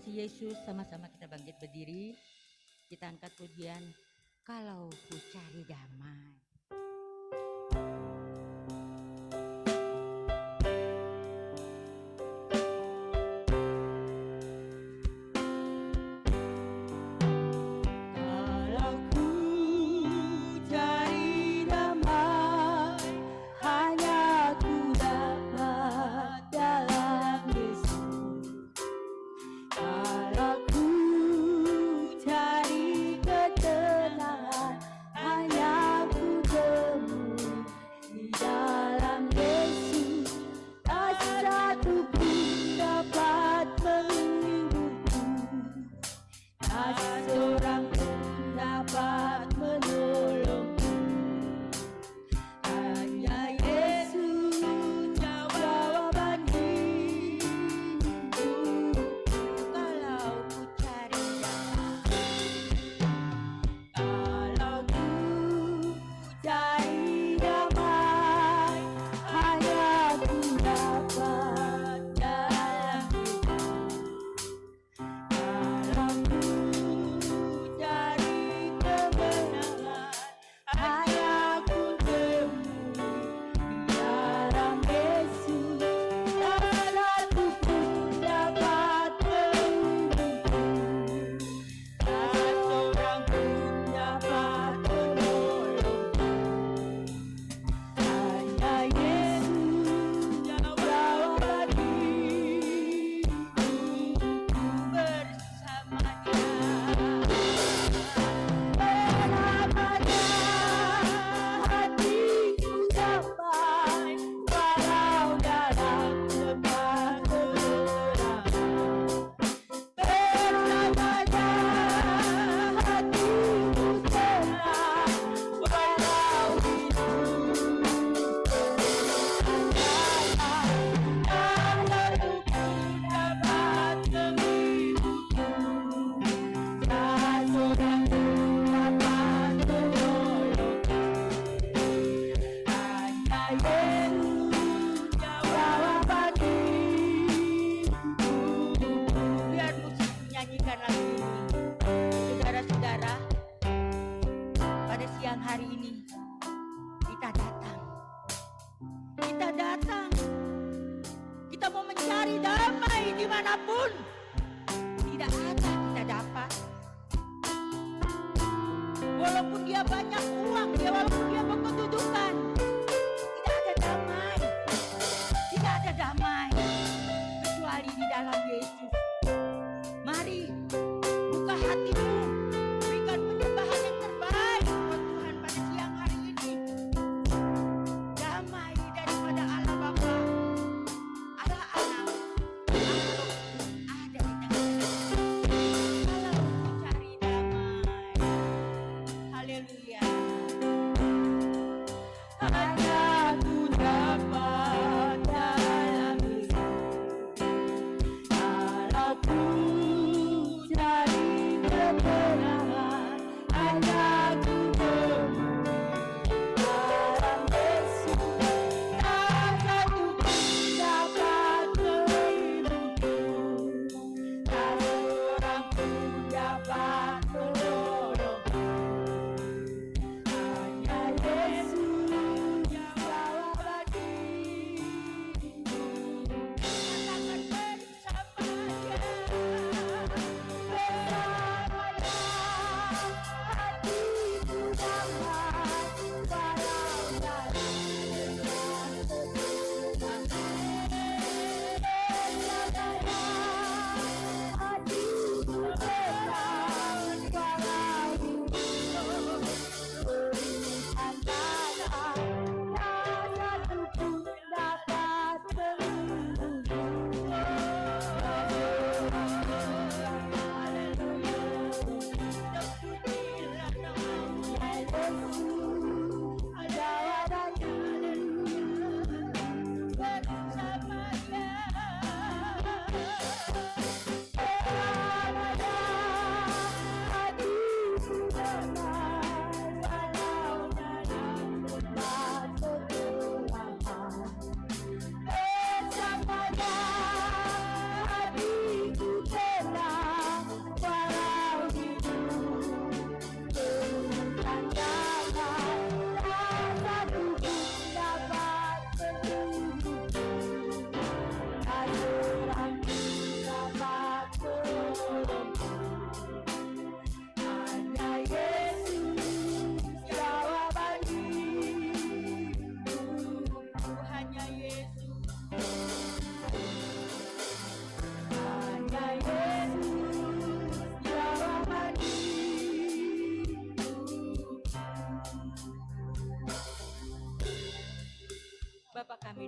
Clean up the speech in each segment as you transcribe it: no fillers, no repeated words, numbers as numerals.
kasih Yesus, sama-sama kita bangkit berdiri. Kita angkat pujian, kalau ku cari damai. Cari kebenaran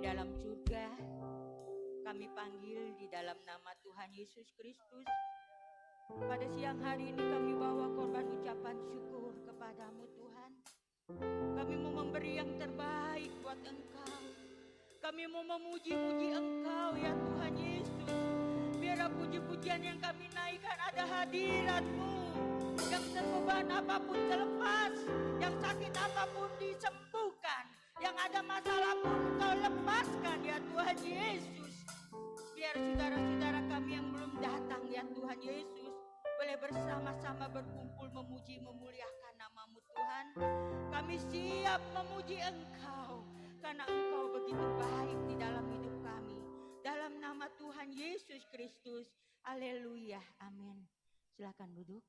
dalam surga, kami panggil di dalam nama Tuhan Yesus Kristus. Pada siang hari ini kami bawa korban ucapan syukur kepadamu Tuhan. Kami mau memberi yang terbaik buat Engkau. Kami mau memuji-muji Engkau ya Tuhan Yesus. Biar puji-pujian yang kami naikkan ada hadirat-Mu. Yang terbeban apapun terlepas, yang sakit apapun disembuhkan, yang ada masalah pun Engkau lepaskan ya Tuhan Yesus. Biar saudara-saudara kami yang belum datang ya Tuhan Yesus boleh bersama-sama berkumpul memuji memuliakan nama-Mu Tuhan. Kami siap memuji Engkau karena Engkau begitu baik di dalam hidup kami. Dalam nama Tuhan Yesus Kristus. Haleluya. Amin. Silakan duduk.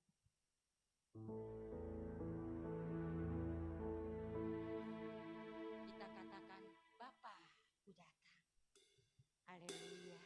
Kita katakan Bapa-Ku datang. Haleluya.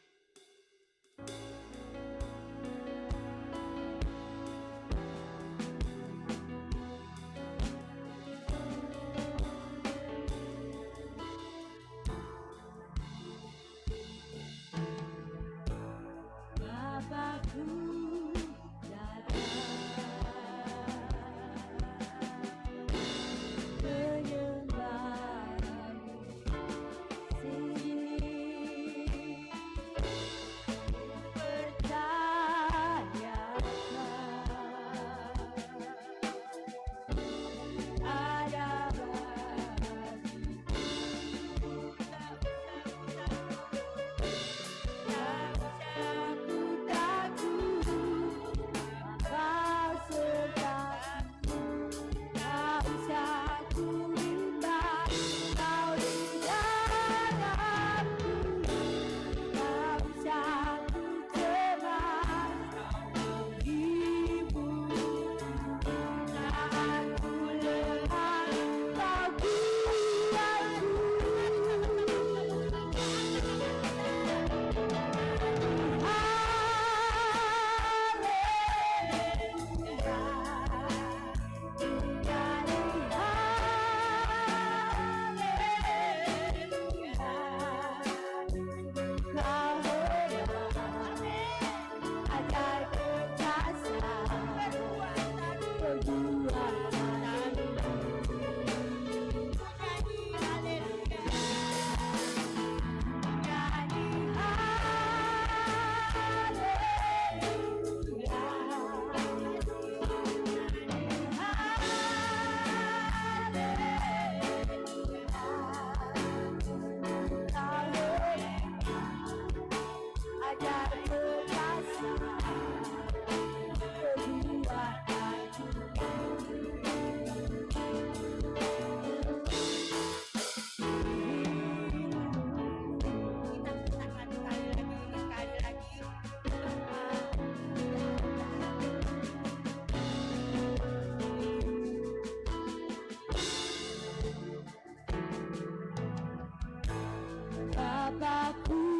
Bapa-Ku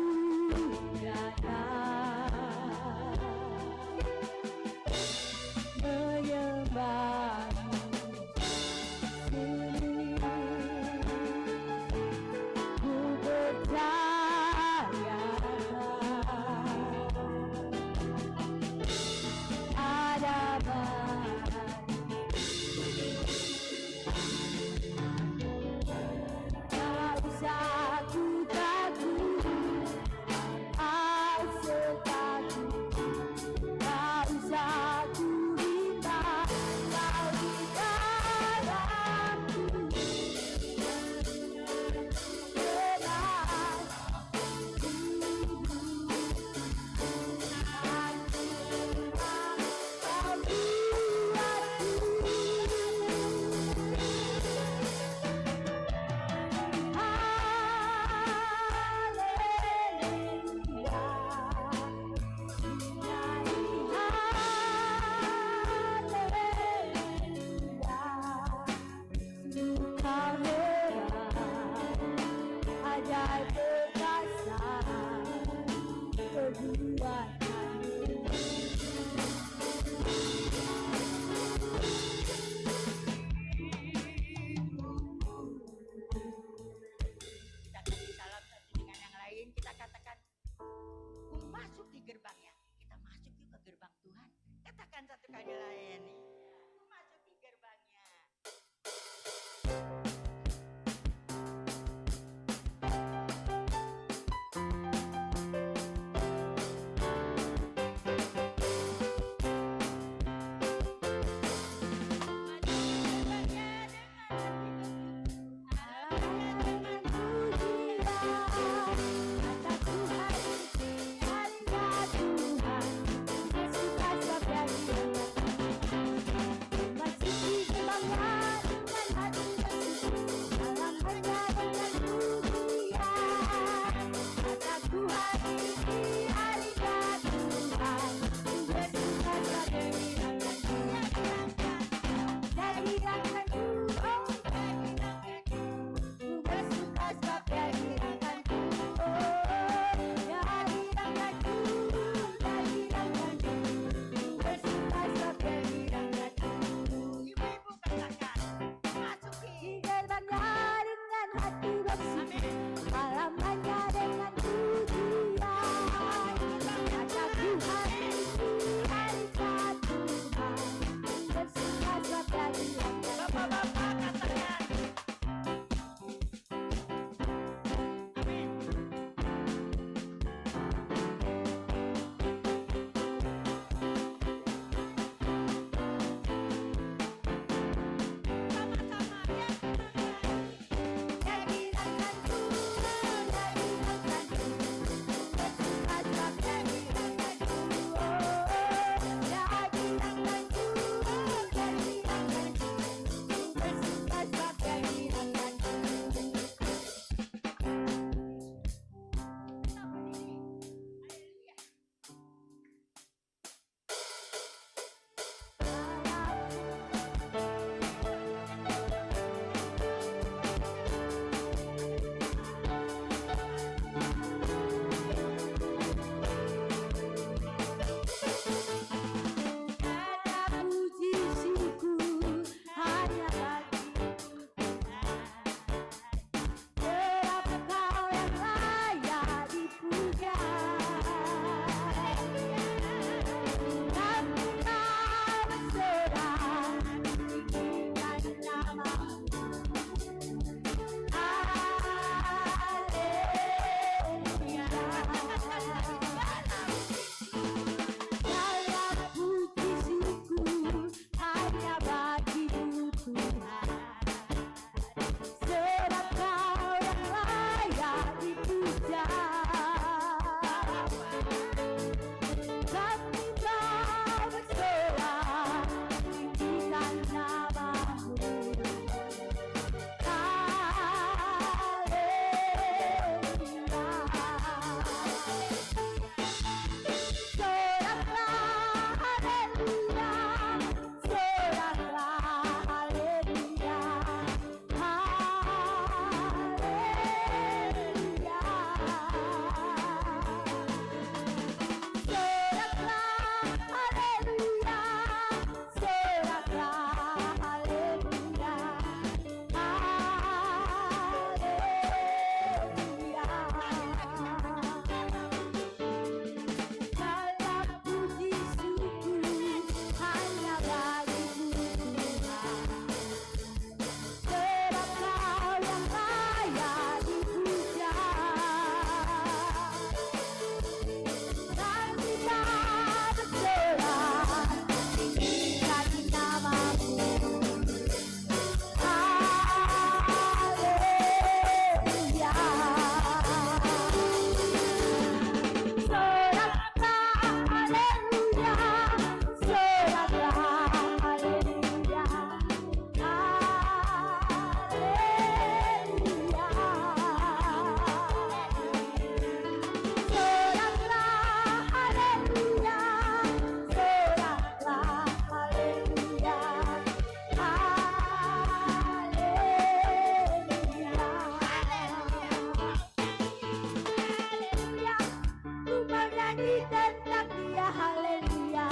haleluya,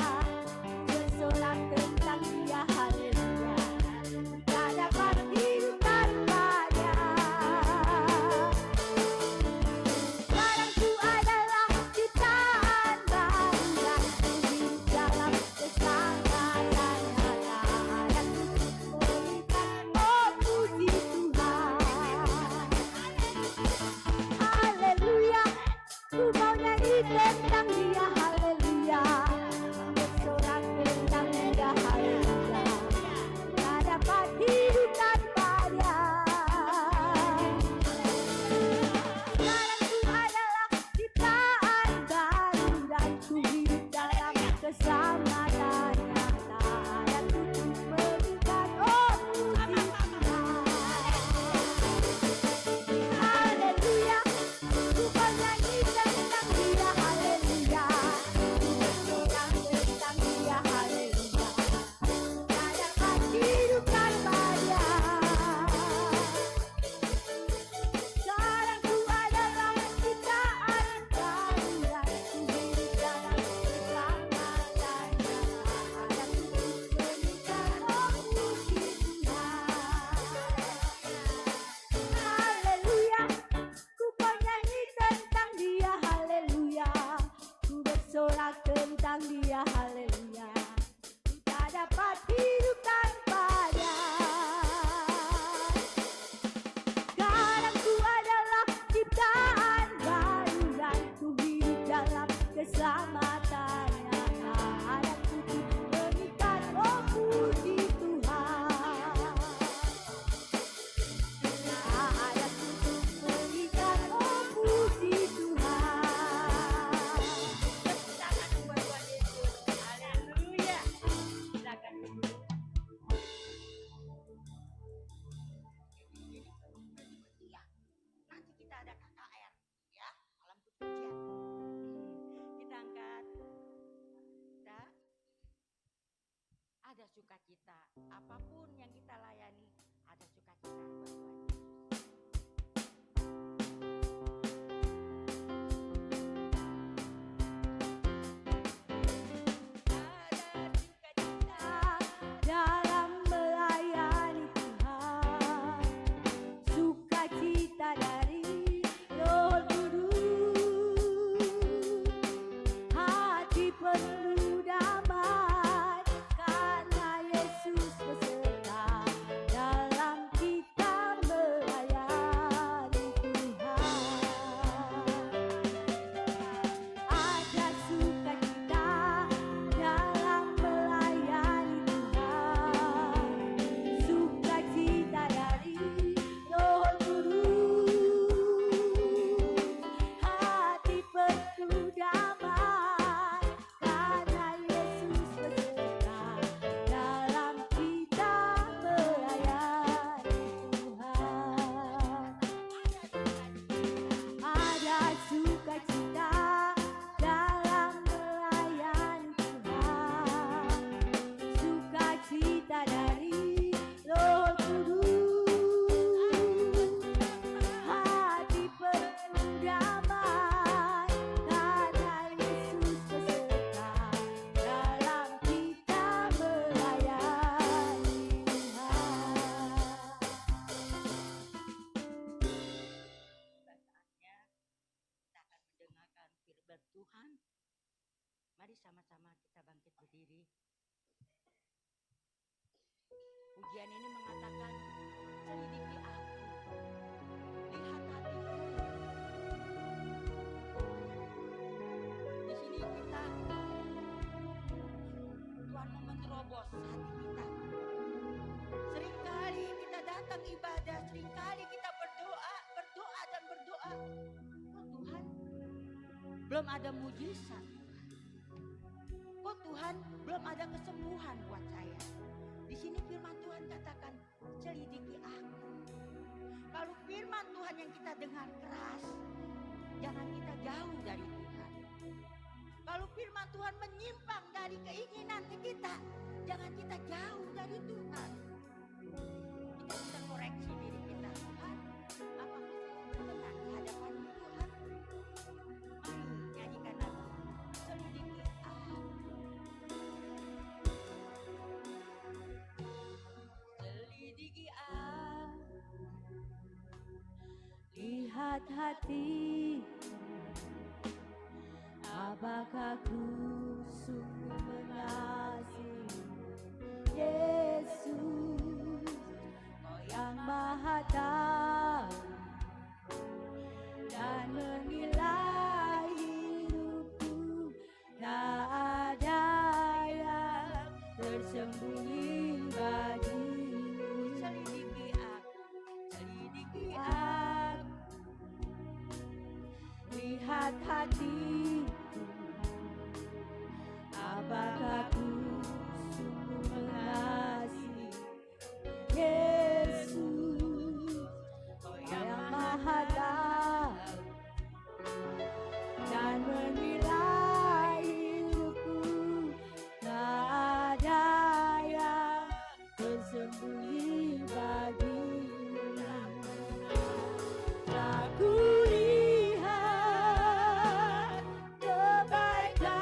bersorak tentang dia, haleluya. Tak dapat hidup tanpanya. Sekarangku adalah ciptaan baru dan ku hidup dalam keselamatan nyata. Dan ku memberikan, oh puji Tuhan. Haleluya, ku mau nyanyi tentang dia, haleluya. Bersorak tentang dia, haleluya. Tak dapat hidup tanpanya. Sekarang ku adalah ciptaan baru dan ku hidup dalam keselamatan nyata. Dan ku memberikan, oh puji Tuhan. Haleluya, ku mau nyanyi tentang dia, haleluya. Ku bersorak tentang dia, haleluya. Tak dapat hidup tanpanya. Sekarang ku adalah ciptaan baru dan ku hidup dalam keselamatan nyata. Dan ku memberikan, oh puji Tuhan. Haleluya, ku mau nyanyi tentang dia, haleluya. Ku bersorak tentang dia, haleluya. Ku tak dapat hidup tanpanya. Sekarang ku adalah ciptaan baru dan ku hidup dalam keselamatan nyata. Dan ku memberikan, oh puji Tuhan. Ayat untuk memberikan, oh puji Tuhan. Tangan buat Tuhan Yesus, haleluya. Silakan. Iya, nanti kita ada KKR ya, malam pujian. Kita angkat. Kita ada sukacita, apapun yang kita layani ada sukacita buat Tuhan Yesus. Ada sukacita dalam melayani Tuhan, sukacita dari Roh Kudus. Hati penuh damai karena Yesus beserta dalam kita melayani Tuhan. Ada sukacita dalam melayani Tuhan, sukacita dari Roh Kudus. Hati penuh damai karena Yesus beserta dalam kita melayani Tuhan. Ada sukacita dalam melayani Tuhan, sukacita dari Roh Kudus. Hati penuh damai karena Yesus beserta dalam kita melayani Tuhan. Saatnya kita akan mendengarkan firman Tuhan. Mari sama-sama kita bangkit berdiri. Pujian ini mengatakan, selidiki aku, lihat hatiku. Di sini kita, Tuhan mau menerobos hati kita. Seringkali kita datang ibadah, seringkali kita berdoa dan berdoa. Kok Tuhan belum ada mujizat? Kok Tuhan belum ada kesembuhan buat saya? Di sini firman Tuhan katakan, selidiki aku. Kalau firman Tuhan yang kita dengar keras, jangan kita jauh dari Tuhan. Kalau firman Tuhan menyimpang dari keinginan kita, jangan kita jauh dari Tuhan. Kita bisa koreksi diri kita. Tuhan, apakah saya benar di hadapan Tuhan? Mari nyanyikan lagu, selidiki aku. lihat hati, apakah ku sungguh mengasihi Yesus, Kau yang Maha Tahu dan menilai hidupku, tak ada yang tersembunyi bagimu. Selidiki aku, lihat hatiku, apakah ku sungguh mengasihi Yesus, Kau yang Maha Tahu dan menilai hidupku, tak ada yang tersembunyi bagimu. Aku lihat kebaikan-Mu,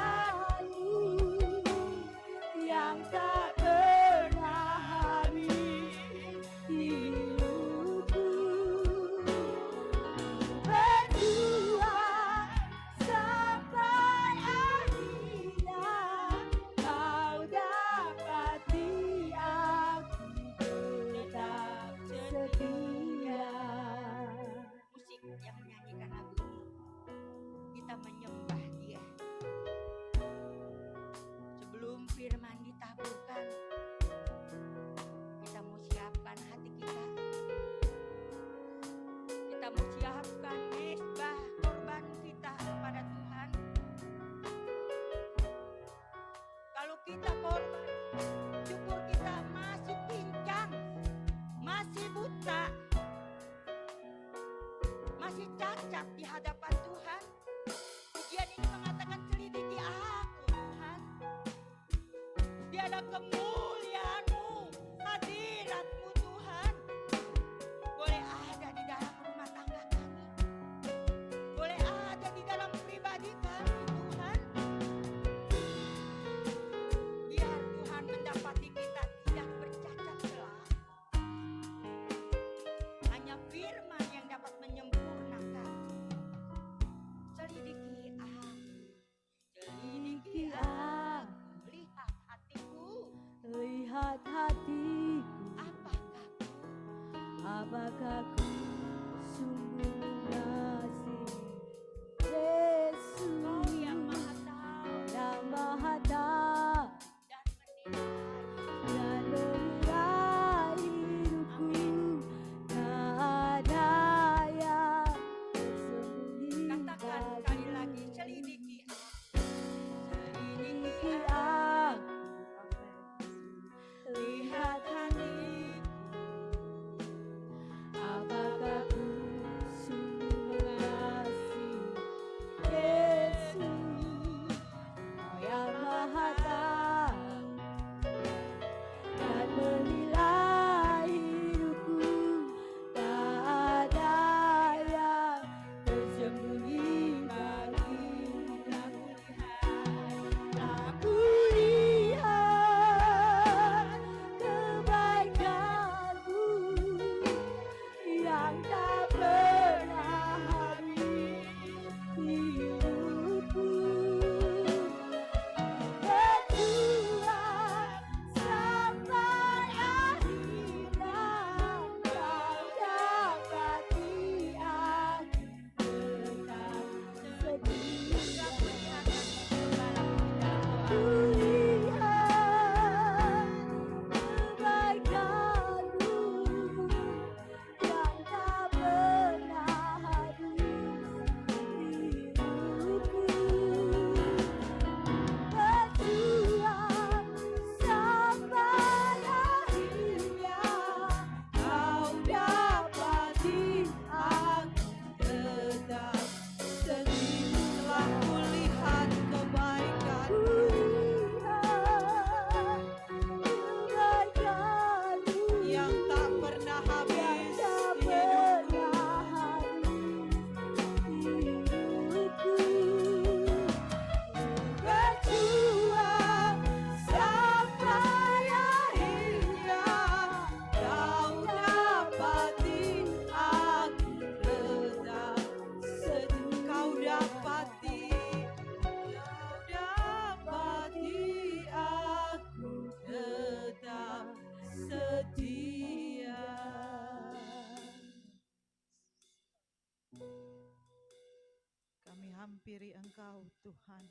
Tuhan,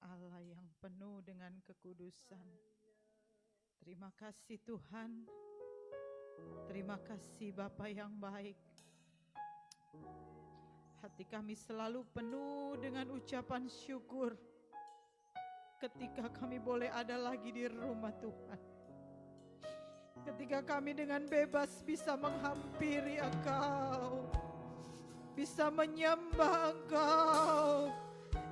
Allah yang penuh dengan kekudusan. Terima kasih Tuhan. Terima kasih Bapa yang baik. Hati kami selalu penuh dengan ucapan syukur ketika kami boleh ada lagi di rumah Tuhan. Ketika kami dengan bebas bisa menghampiri Engkau, bisa menyembah Engkau,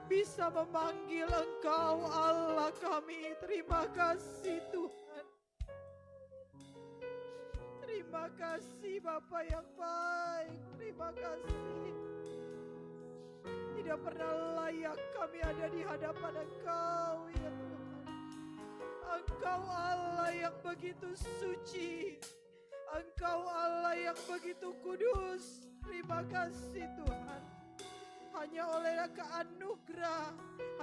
bisa memanggil Engkau Allah kami. Terima kasih Tuhan. Terima kasih Bapa yang baik. Terima kasih. Tidak pernah layak kami ada di hadapan Engkau ya Tuhan. Engkau Allah yang begitu suci. Engkau Allah yang begitu kudus. Terima kasih Tuhan. Hanya oleh keanugerah,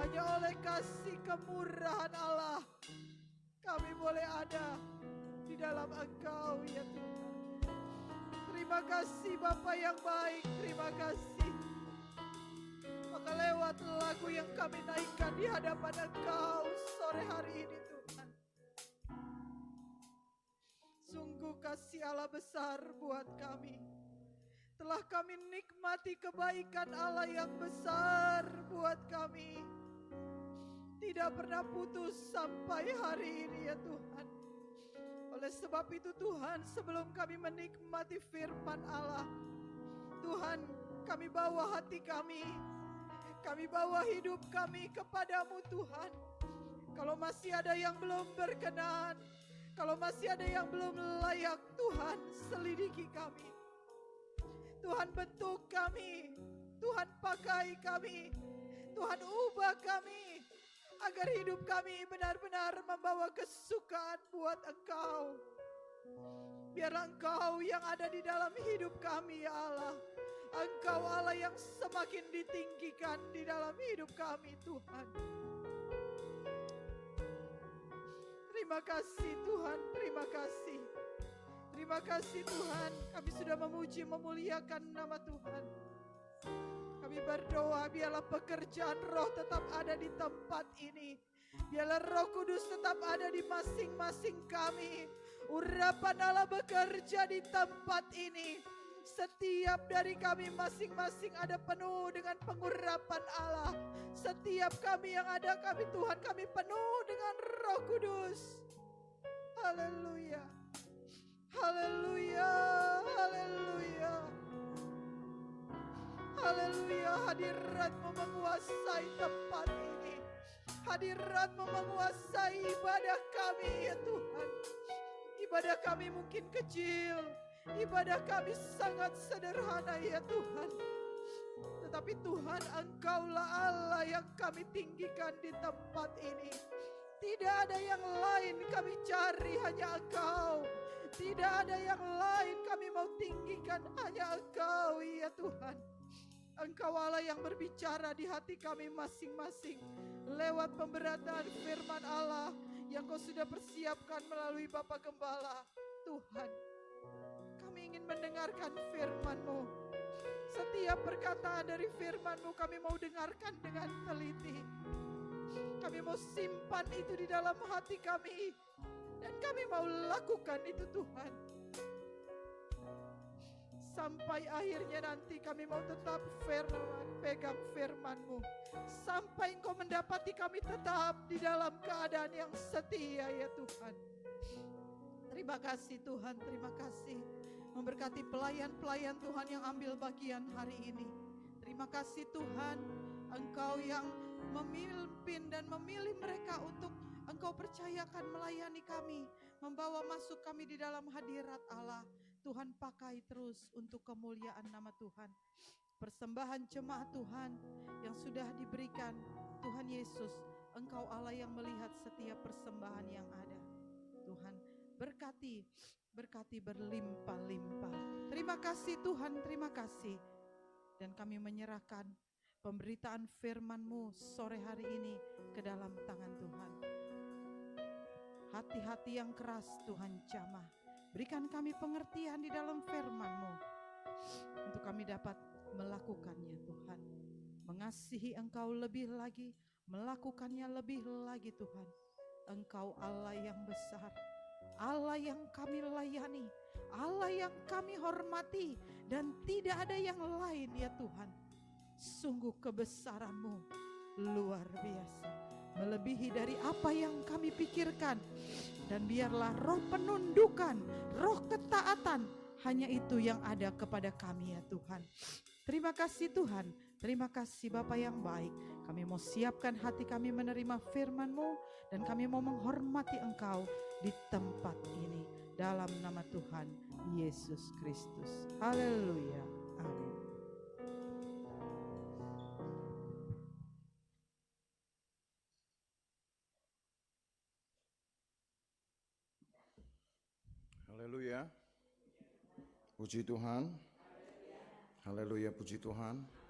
hanya oleh kasih kemurahan Allah, kami boleh ada di dalam Engkau ya Tuhan. Terima kasih Bapa yang baik. Terima kasih. Maka lewat lagu yang kami naikkan di hadapan Engkau sore hari ini Tuhan, sungguh kasih Allah besar buat kami. Telah kami nikmati kebaikan Allah yang besar buat kami. Tidak pernah putus sampai hari ini ya Tuhan. Oleh sebab itu Tuhan, sebelum kami menikmati firman Allah, Tuhan, kami bawa hati kami bawa hidup kami kepadamu Tuhan. Kalau masih ada yang belum berkenan, kalau masih ada yang belum layak, Tuhan selidiki kami. Tuhan bentuk kami, Tuhan pakai kami, Tuhan ubah kami, agar hidup kami benar-benar membawa kesukaan buat Engkau. Biar Engkau yang ada di dalam hidup kami ya Allah. Engkau Allah yang semakin ditinggikan di dalam hidup kami Tuhan. Terima kasih Tuhan, terima kasih. Terima kasih Tuhan, kami sudah memuji memuliakan nama Tuhan. Kami berdoa biarlah pekerjaan roh tetap ada di tempat ini. Biarlah Roh Kudus tetap ada di masing-masing kami. Urapan Allah bekerja di tempat ini. Setiap dari kami masing-masing ada penuh dengan pengurapan Allah. Setiap kami yang ada kami Tuhan, kami penuh dengan Roh Kudus. Haleluya. Haleluya. Haleluya. Haleluya. Hadirat-Mu menguasai tempat ini. Hadirat-Mu menguasai ibadah kami ya Tuhan. Ibadah kami mungkin kecil, ibadah kami sangat sederhana ya Tuhan. Tetapi Tuhan, Engkaulah Allah yang kami tinggikan di tempat ini. Tidak ada yang lain kami cari, hanya Engkau. Tidak ada yang lain kami mau tinggikan, hanya Engkau ya Tuhan. Engkau Allah yang berbicara di hati kami masing-masing lewat pemberitaan firman Allah yang Kau sudah persiapkan melalui Bapak Gembala. Tuhan, kami ingin mendengarkan firman-Mu. Setiap perkataan dari firman-Mu kami mau dengarkan dengan teliti. Kami mau simpan itu di dalam hati kami. Dan kami mau lakukan itu Tuhan. Sampai akhirnya nanti kami mau tetap pegang firman-Mu. Sampai Engkau mendapati kami tetap di dalam keadaan yang setia ya Tuhan. Terima kasih Tuhan, terima kasih. Memberkati pelayan-pelayan Tuhan yang ambil bagian hari ini. Terima kasih Tuhan, Engkau yang memimpin dan memilih mereka untuk Engkau percayakan melayani kami, membawa masuk kami di dalam hadirat Allah. Tuhan pakai terus untuk kemuliaan nama Tuhan. Persembahan jemaat Tuhan yang sudah diberikan, Tuhan Yesus, Engkau Allah yang melihat setiap persembahan yang ada. Tuhan, berkati berlimpah-limpah. Terima kasih Tuhan, terima kasih. Dan kami menyerahkan pemberitaan firman-Mu sore hari ini ke dalam tangan Tuhan. Hati-hati yang keras Tuhan jamah. Berikan kami pengertian di dalam firman-Mu untuk kami dapat melakukannya Tuhan. mengasihi Engkau lebih lagi, melakukannya lebih lagi Tuhan. Engkau Allah yang besar, Allah yang kami layani, Allah yang kami hormati, dan tidak ada yang lain ya Tuhan. Sungguh kebesaran-Mu luar biasa, melebihi dari apa yang kami pikirkan. Dan biarlah roh penundukan, roh ketaatan, hanya itu yang ada kepada kami ya Tuhan. Terima kasih Tuhan, terima kasih Bapa yang baik. Kami mau siapkan hati kami menerima firman-Mu, dan kami mau menghormati Engkau di tempat ini. Dalam nama Tuhan Yesus Kristus. Haleluya. Amin. Haleluya. Puji Tuhan. Haleluya, puji Tuhan.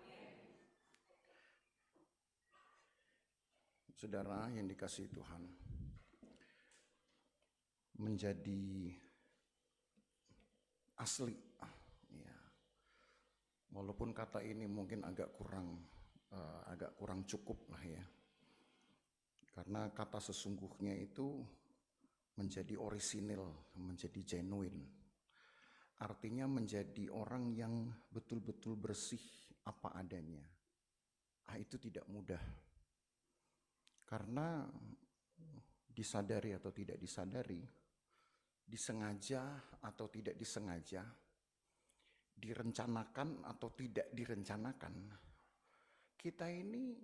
Saudara yang dikasihi Tuhan, menjadi asli, ya. Walaupun kata ini mungkin agak kurang cukup lah ya. Karena kata sesungguhnya itu menjadi orisinil, menjadi genuine. Artinya menjadi orang yang betul-betul bersih apa adanya. Itu tidak mudah. Karena disadari atau tidak disadari, disengaja atau tidak disengaja, direncanakan atau tidak direncanakan, kita ini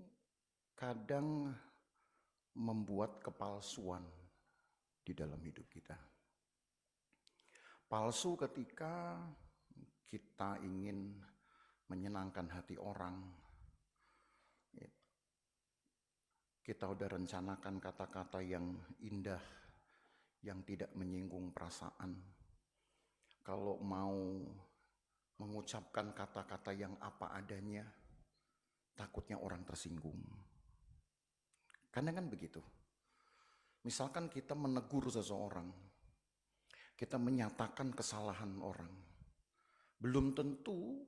kadang membuat kepalsuan di dalam hidup kita. Palsu ketika kita ingin menyenangkan hati orang. Kita udah rencanakan kata-kata yang indah, yang tidak menyinggung perasaan. Kalau mau mengucapkan kata-kata yang apa adanya, takutnya orang tersinggung. Karena kan begitu. Misalkan kita menegur seseorang, kita menyatakan kesalahan orang. Belum tentu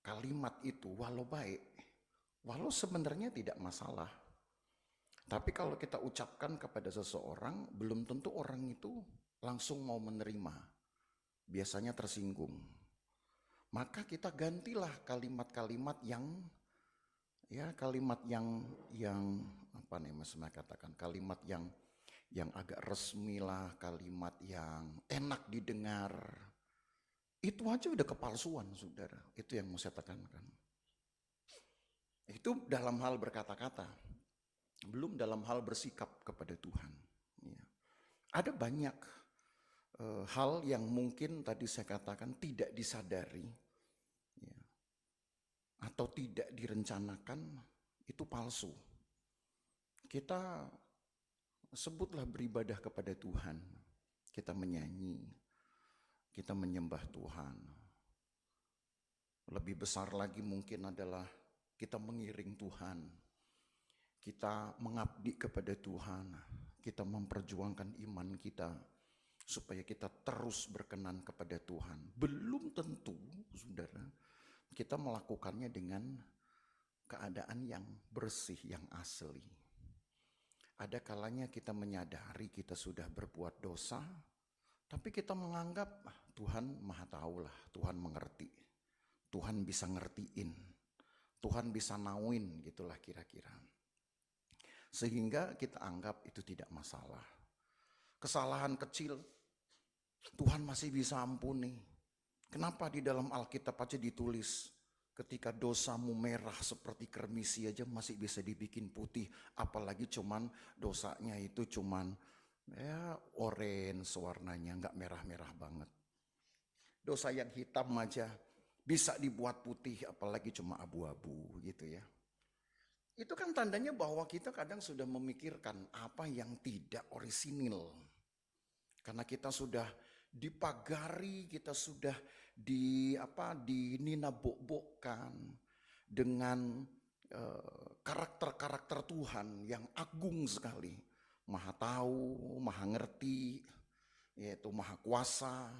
kalimat itu walau baik, walau sebenarnya tidak masalah. Tapi kalau kita ucapkan kepada seseorang, belum tentu orang itu langsung mau menerima. Biasanya tersinggung. Maka kita gantilah kalimat-kalimat yang apa nih Mas katakan, kalimat yang agak resmi lah, kalimat yang enak didengar. Itu aja udah kepalsuan, saudara. Itu yang mau saya tekankan. Itu dalam hal berkata-kata. Belum dalam hal bersikap kepada Tuhan. Ya. Ada banyak hal yang mungkin tadi saya katakan tidak disadari, ya, atau tidak direncanakan, itu palsu. Kita sebutlah beribadah kepada Tuhan, kita menyanyi, kita menyembah Tuhan. Lebih besar lagi mungkin adalah kita mengiring Tuhan. Kita mengabdi kepada Tuhan, kita memperjuangkan iman kita supaya kita terus berkenan kepada Tuhan. Belum tentu, saudara, kita melakukannya dengan keadaan yang bersih, yang asli. Ada kalanya kita menyadari kita sudah berbuat dosa, tapi kita menganggap Tuhan maha tahu lah, Tuhan mengerti, Tuhan bisa ngertiin, Tuhan bisa nauin, gitulah kira-kira. Sehingga kita anggap itu tidak masalah. Kesalahan kecil Tuhan masih bisa ampuni. Kenapa di dalam Alkitab aja ditulis ketika dosamu merah seperti kermisi aja masih bisa dibikin putih, apalagi cuman dosanya itu cuman orange warnanya, nggak merah-merah banget. Dosa yang hitam aja bisa dibuat putih, apalagi cuma abu-abu gitu ya. Itu kan tandanya bahwa kita kadang sudah memikirkan apa yang tidak orisinil. Karena kita sudah dipagari, kita sudah dininabok-bokkan dengan karakter-karakter Tuhan yang agung sekali. Maha tahu, maha ngerti, yaitu maha kuasa,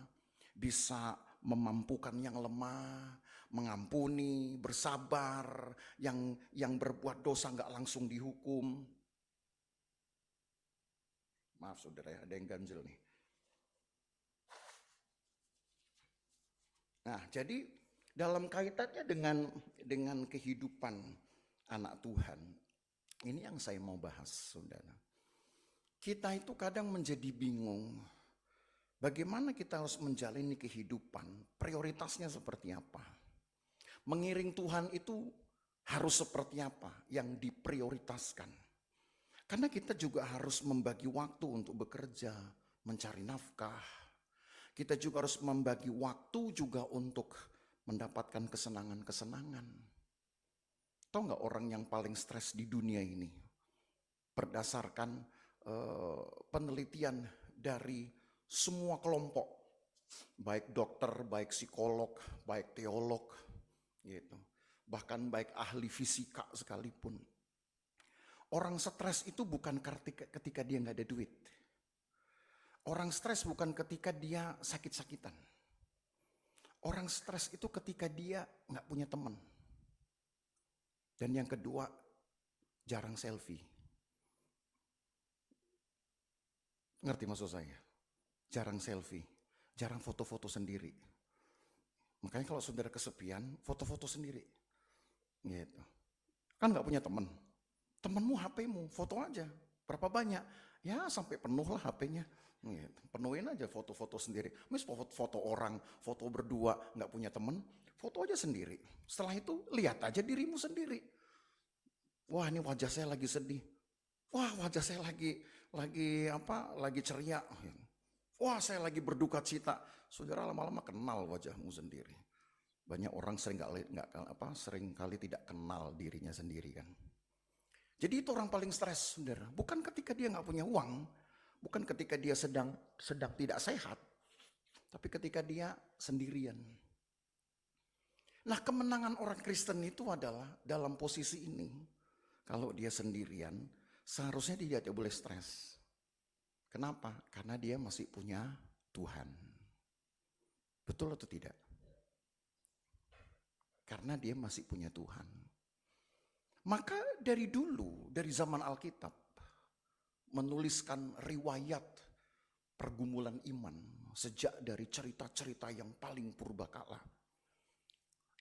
bisa memampukan yang lemah, mengampuni, bersabar, yang berbuat dosa nggak langsung dihukum. Maaf saudara ya, ada yang ganjel nih. Nah, jadi dalam kaitannya dengan kehidupan anak Tuhan, ini yang saya mau bahas, saudara. Kita itu kadang menjadi bingung, bagaimana kita harus menjalani kehidupan, prioritasnya seperti apa. Mengiring Tuhan itu harus seperti apa yang diprioritaskan. Karena kita juga harus membagi waktu untuk bekerja, mencari nafkah. Kita juga harus membagi waktu juga untuk mendapatkan kesenangan-kesenangan. Tahu nggak orang yang paling stres di dunia ini? Berdasarkan penelitian dari semua kelompok, baik dokter, baik psikolog, baik teolog, gitu. Bahkan baik ahli fisika sekalipun. Orang stres itu bukan ketika dia nggak ada duit. Orang stres bukan ketika dia sakit-sakitan. Orang stres itu ketika dia nggak punya teman. Dan yang kedua, jarang selfie. Ngerti maksud saya? Jarang selfie, jarang foto-foto sendiri. Makanya kalau saudara kesepian, foto-foto sendiri. Gitu. Kan nggak punya teman. Temanmu HP-mu, foto aja. Berapa banyak? Ya sampai penuh lah HP-nya. Gitu. Penuhin aja foto-foto sendiri. Mis foto orang, foto berdua, nggak punya teman, foto aja sendiri. Setelah itu lihat aja dirimu sendiri. Wah, ini wajah saya lagi sedih. Wah, wajah saya lagi ceria. Wah, saya lagi berduka cita. Saudara lama-lama kenal wajahmu sendiri. Banyak orang sering kali tidak kenal dirinya sendiri kan. Jadi itu orang paling stres, saudara. Bukan ketika dia nggak punya uang, bukan ketika dia sedang tidak sehat, tapi ketika dia sendirian. Nah, kemenangan orang Kristen itu adalah dalam posisi ini. Kalau dia sendirian, seharusnya dia tidak boleh stres. Kenapa? Karena dia masih punya Tuhan. Betul atau tidak? Karena dia masih punya Tuhan. Maka dari dulu, dari zaman Alkitab, menuliskan riwayat pergumulan iman sejak dari cerita-cerita yang paling purbakala.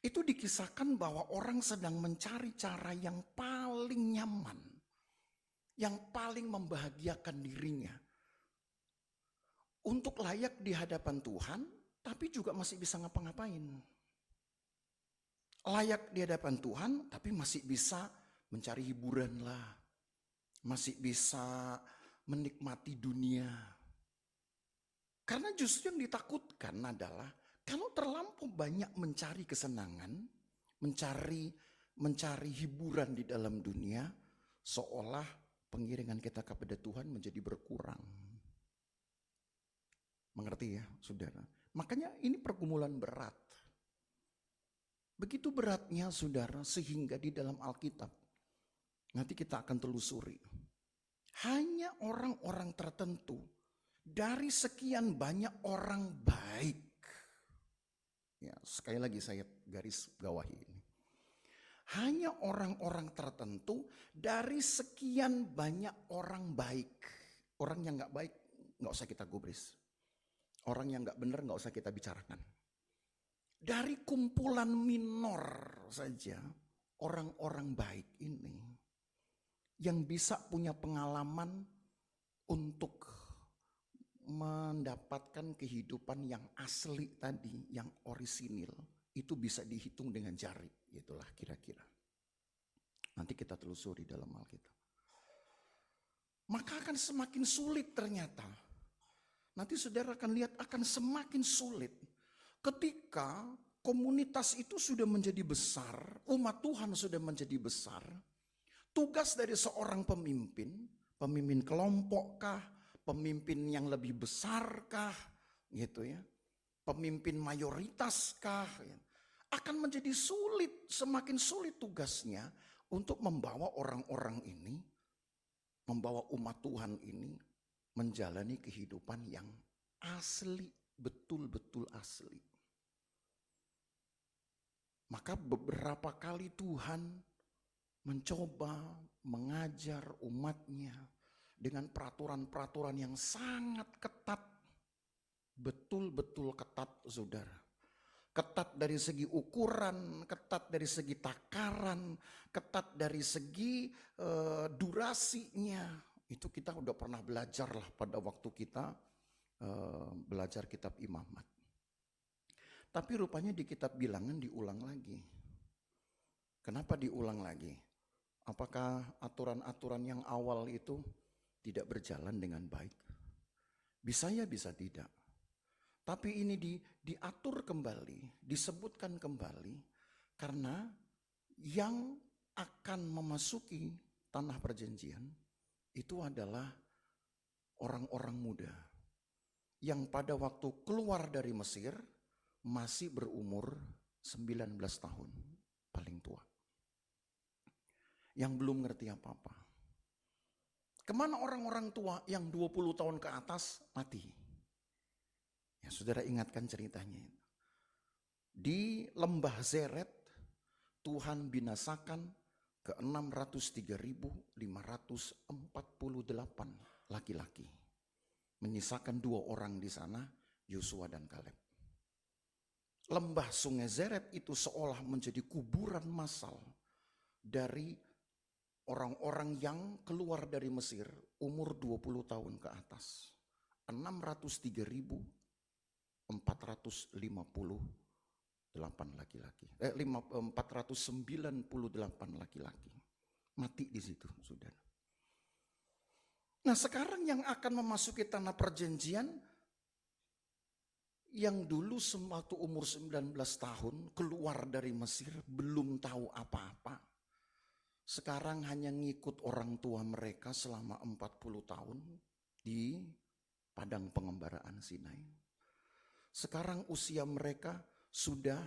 Itu dikisahkan bahwa orang sedang mencari cara yang paling nyaman, yang paling membahagiakan dirinya untuk layak di hadapan Tuhan, tapi juga masih bisa ngapa-ngapain. Layak di hadapan Tuhan, tapi masih bisa mencari hiburan lah. Masih bisa menikmati dunia. Karena justru yang ditakutkan adalah kalau terlampau banyak mencari kesenangan, mencari hiburan di dalam dunia, seolah pengiringan kita kepada Tuhan menjadi berkurang. Mengerti ya, saudara? Makanya ini pergumulan berat. Begitu beratnya, saudara, sehingga di dalam Alkitab, nanti kita akan telusuri. Hanya orang-orang tertentu dari sekian banyak orang baik. Ya, sekali lagi saya garis bawahi ini. Hanya orang-orang tertentu dari sekian banyak orang baik. Orang yang gak baik gak usah kita gubris. Orang yang gak benar gak usah kita bicarakan. Dari kumpulan minor saja orang-orang baik ini yang bisa punya pengalaman untuk mendapatkan kehidupan yang asli tadi, yang orisinil, itu bisa dihitung dengan jari, itulah kira-kira. Nanti kita telusuri dalam Alkitab. Maka akan semakin sulit ternyata. Nanti saudara akan lihat akan semakin sulit ketika komunitas itu sudah menjadi besar, umat Tuhan sudah menjadi besar. Tugas dari seorang pemimpin kelompok kah, pemimpin yang lebih besar kah, gitu ya, pemimpin mayoritas kah, ya, akan menjadi sulit, semakin sulit tugasnya untuk membawa orang-orang ini, membawa umat Tuhan ini menjalani kehidupan yang asli, betul-betul asli. Maka beberapa kali Tuhan mencoba mengajar umatnya dengan peraturan-peraturan yang sangat ketat. Betul-betul ketat, saudara. Ketat dari segi ukuran, ketat dari segi takaran, ketat dari segi durasinya. Itu kita udah pernah belajar lah pada waktu kita belajar kitab Imamat. Tapi rupanya di kitab Bilangan diulang lagi. Kenapa diulang lagi? Apakah aturan-aturan yang awal itu tidak berjalan dengan baik? Bisa ya, bisa tidak. Tapi ini diatur kembali, disebutkan kembali karena yang akan memasuki tanah perjanjian itu adalah orang-orang muda yang pada waktu keluar dari Mesir masih berumur 19 tahun, paling tua. Yang belum ngerti apa-apa. Kemana orang-orang tua yang 20 tahun ke atas mati? Ya, saudara ingatkan ceritanya. Di lembah Zeret, Tuhan binasakan ke 603.548 laki-laki. Menyisakan 2 orang di sana, Yosua dan Kaleb. Lembah Sungai Zeret itu seolah menjadi kuburan massal dari orang-orang yang keluar dari Mesir umur 20 tahun ke atas. 498 laki-laki. 498 laki-laki. Mati di situ, saudara. Nah, sekarang yang akan memasuki tanah perjanjian, yang dulu waktu umur 19 tahun keluar dari Mesir belum tahu apa-apa. Sekarang hanya ngikut orang tua mereka selama 40 tahun di padang pengembaraan Sinai. Sekarang usia mereka sudah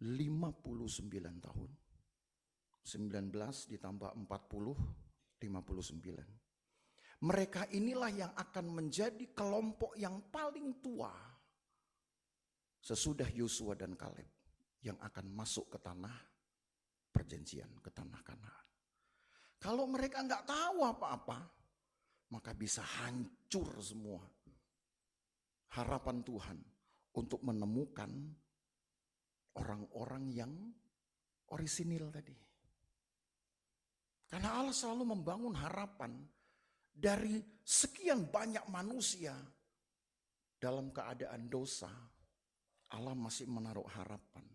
59 tahun. 19 ditambah 40, 59. Mereka inilah yang akan menjadi kelompok yang paling tua sesudah Yosua dan Kaleb yang akan masuk ke tanah perjanjian, ke tanah Kanaan. Kalau mereka nggak tahu apa-apa, maka bisa hancur semua harapan Tuhan untuk menemukan orang-orang yang orisinil tadi. Karena Allah selalu membangun harapan dari sekian banyak manusia dalam keadaan dosa. Allah masih menaruh harapan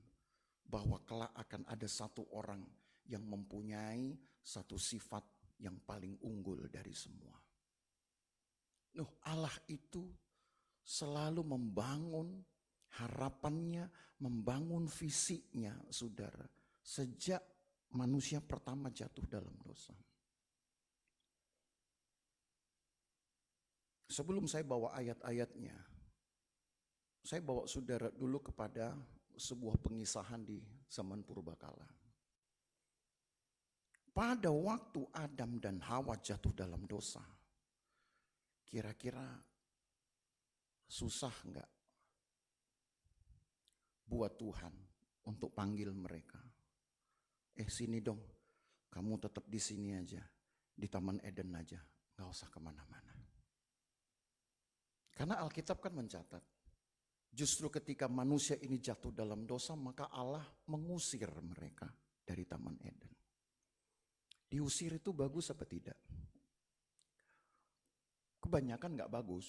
bahwa kelak akan ada satu orang yang mempunyai satu sifat yang paling unggul dari semua. Allah itu selalu membangun harapannya, membangun visinya, saudara, sejak manusia pertama jatuh dalam dosa. Sebelum saya bawa ayat-ayatnya, saya bawa saudara dulu kepada sebuah pengisahan di zaman purbakala. Pada waktu Adam dan Hawa jatuh dalam dosa, kira-kira susah enggak buat Tuhan untuk panggil mereka? Sini dong, kamu tetap di sini aja, di Taman Eden aja, gak usah kemana-mana. Karena Alkitab kan mencatat, justru ketika manusia ini jatuh dalam dosa, maka Allah mengusir mereka dari Taman Eden. Diusir itu bagus apa tidak? Kebanyakan gak bagus.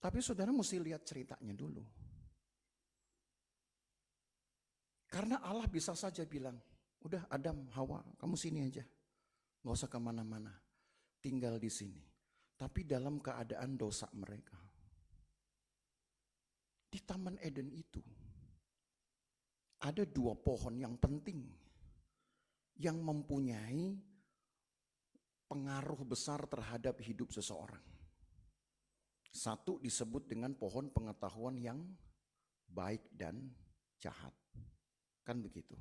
Tapi saudara mesti lihat ceritanya dulu. Karena Allah bisa saja bilang, udah Adam, Hawa, kamu sini aja. Gak usah kemana-mana, tinggal di sini. Tapi dalam keadaan dosa mereka. Di Taman Eden itu ada 2 pohon yang penting yang mempunyai pengaruh besar terhadap hidup seseorang. Satu disebut dengan pohon pengetahuan yang baik dan jahat. Kan begitu.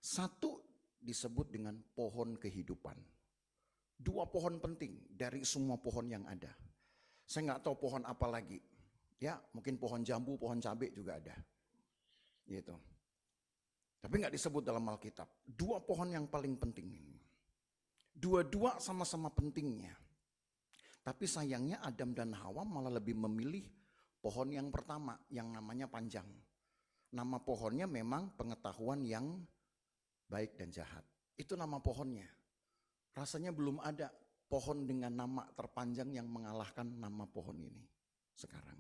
Satu disebut dengan pohon kehidupan. 2 pohon penting dari semua pohon yang ada. Saya nggak tahu pohon apa lagi. Ya, mungkin pohon jambu, pohon cabai juga ada. Gitu. Tapi nggak disebut dalam Alkitab. Dua pohon yang paling penting ini. Dua-dua sama-sama pentingnya. Tapi sayangnya Adam dan Hawa malah lebih memilih pohon yang pertama yang namanya panjang. Nama pohonnya memang pengetahuan yang baik dan jahat. Itu nama pohonnya. Rasanya belum ada pohon dengan nama terpanjang yang mengalahkan nama pohon ini sekarang.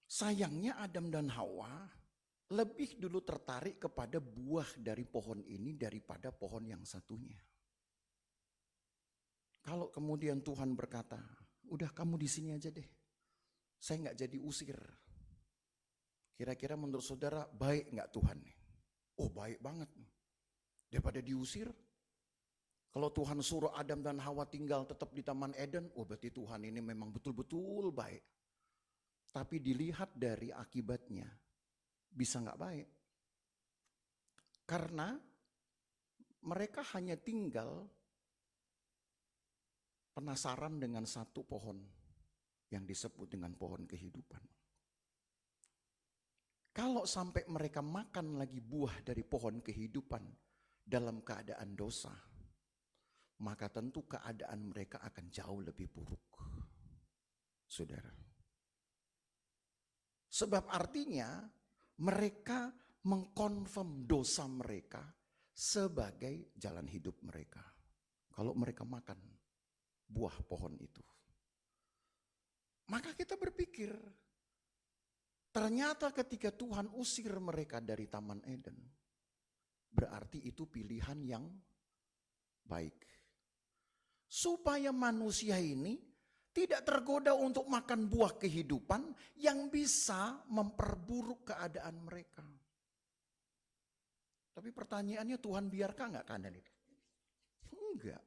Sayangnya Adam dan Hawa lebih dulu tertarik kepada buah dari pohon ini daripada pohon yang satunya. Kalau kemudian Tuhan berkata, udah kamu di sini aja deh, saya nggak jadi usir. Kira-kira menurut saudara baik nggak Tuhan? Oh baik banget. Daripada diusir, kalau Tuhan suruh Adam dan Hawa tinggal tetap di Taman Eden, oh berarti Tuhan ini memang betul-betul baik. Tapi dilihat dari akibatnya, bisa nggak baik. Karena mereka hanya tinggal penasaran dengan satu pohon yang disebut dengan pohon kehidupan. Kalau sampai mereka makan lagi buah dari pohon kehidupan dalam keadaan dosa, maka tentu keadaan mereka akan jauh lebih buruk. Saudara. Sebab artinya mereka mengkonfirm dosa mereka sebagai jalan hidup mereka. Kalau mereka makan buah pohon itu. Maka kita berpikir, ternyata ketika Tuhan usir mereka dari Taman Eden, berarti itu pilihan yang baik. Supaya manusia ini tidak tergoda untuk makan buah kehidupan yang bisa memperburuk keadaan mereka. Tapi pertanyaannya Tuhan biarkah nggak keadaan itu? Enggak.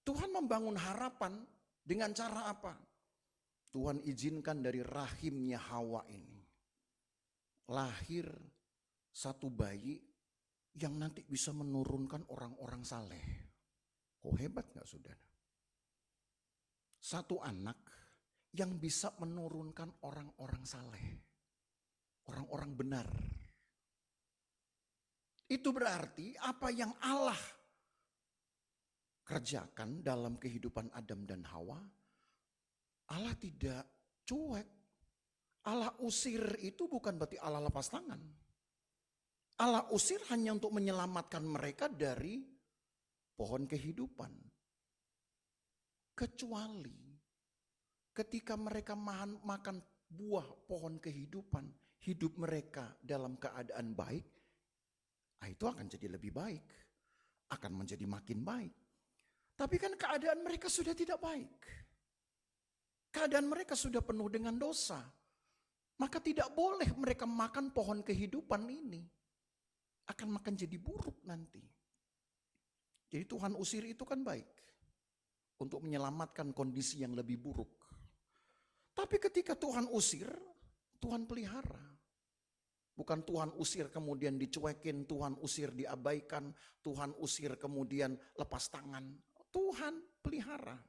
Tuhan membangun harapan dengan cara apa? Tuhan izinkan dari rahimnya Hawa ini lahir satu bayi yang nanti bisa menurunkan orang-orang saleh. Oh hebat nggak saudara? Satu anak yang bisa menurunkan orang-orang saleh, orang-orang benar. Itu berarti apa yang Allah kerjakan dalam kehidupan Adam dan Hawa, Allah tidak cuek. Allah usir itu bukan berarti Allah lepas tangan. Allah usir hanya untuk menyelamatkan mereka dari pohon kehidupan. Kecuali ketika mereka makan buah pohon kehidupan, hidup mereka dalam keadaan baik, itu akan jadi lebih baik, akan menjadi makin baik. Tapi kan keadaan mereka sudah tidak baik. Keadaan mereka sudah penuh dengan dosa. Maka tidak boleh mereka makan pohon kehidupan ini. Akan makan jadi buruk nanti. Jadi Tuhan usir itu kan baik. Untuk menyelamatkan kondisi yang lebih buruk. Tapi ketika Tuhan usir, Tuhan pelihara. Bukan Tuhan usir kemudian dicuekin, Tuhan usir diabaikan, Tuhan usir kemudian lepas tangan. Tuhan pelihara.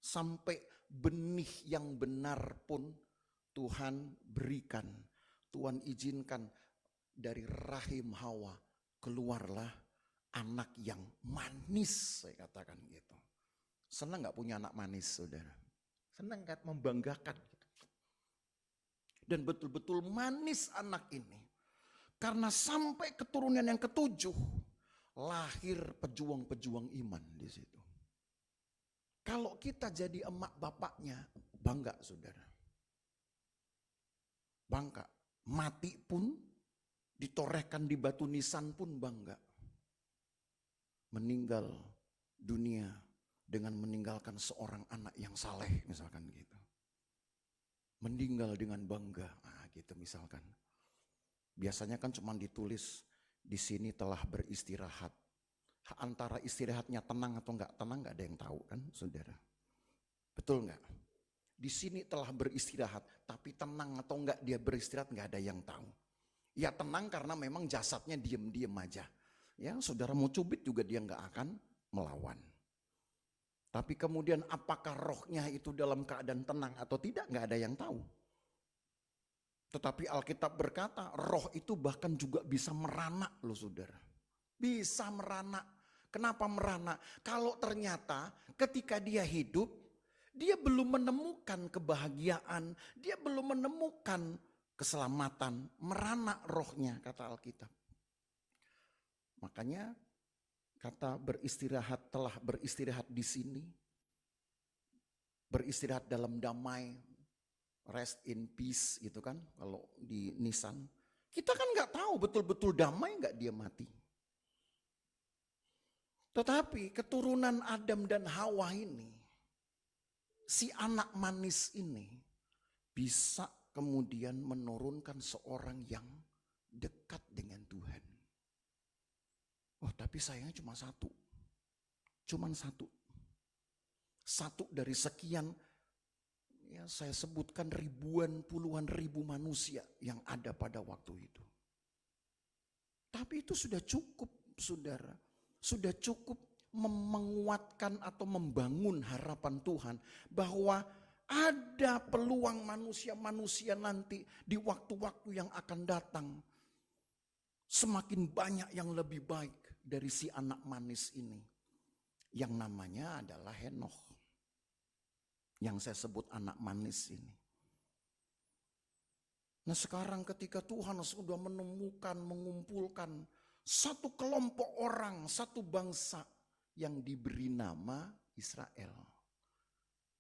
Sampai benih yang benar pun Tuhan berikan. Tuhan izinkan dari rahim Hawa keluarlah anak yang manis, saya katakan gitu. Senang gak punya anak manis saudara? Senang kan, membanggakan. Dan betul-betul manis anak ini. Karena sampai keturunan yang ketujuh, lahir pejuang-pejuang iman di situ. Kalau kita jadi emak bapaknya, bangga saudara. Bangga. Mati pun, ditorehkan di batu nisan pun bangga. Meninggal dunia dengan meninggalkan seorang anak yang saleh misalkan gitu. Meninggal dengan bangga, gitu misalkan. Biasanya kan cuma ditulis di sini telah beristirahat. Antara istirahatnya tenang atau enggak tenang enggak ada yang tahu kan saudara. Betul enggak? Di sini telah beristirahat, tapi tenang atau enggak dia beristirahat enggak ada yang tahu. Ya tenang karena memang jasadnya diem-diem aja. Ya saudara mau cubit juga dia enggak akan melawan. Tapi kemudian apakah rohnya itu dalam keadaan tenang atau tidak, nggak ada yang tahu. Tetapi Alkitab berkata roh itu bahkan juga bisa meranak loh saudara. Bisa meranak. Kenapa meranak? Kalau ternyata ketika dia hidup, dia belum menemukan kebahagiaan, dia belum menemukan keselamatan, meranak rohnya kata Alkitab. Makanya kata beristirahat, telah beristirahat di sini, beristirahat dalam damai, rest in peace gitu kan kalau di Nisan. Kita kan nggak tahu betul-betul damai nggak dia mati. Tetapi keturunan Adam dan Hawa ini, si anak manis ini bisa kemudian menurunkan seorang yang dekat dengan Tuhan. Oh tapi sayangnya cuma satu. Cuman satu. Satu dari sekian, ya saya sebutkan ribuan, puluhan ribu manusia yang ada pada waktu itu. Tapi itu sudah cukup saudara. Sudah cukup menguatkan atau membangun harapan Tuhan bahwa ada peluang manusia-manusia nanti di waktu-waktu yang akan datang. Semakin banyak yang lebih baik dari si anak manis ini. Yang namanya adalah Henokh. Yang saya sebut anak manis ini. Nah sekarang ketika Tuhan sudah menemukan, mengumpulkan satu kelompok orang, satu bangsa yang diberi nama Israel.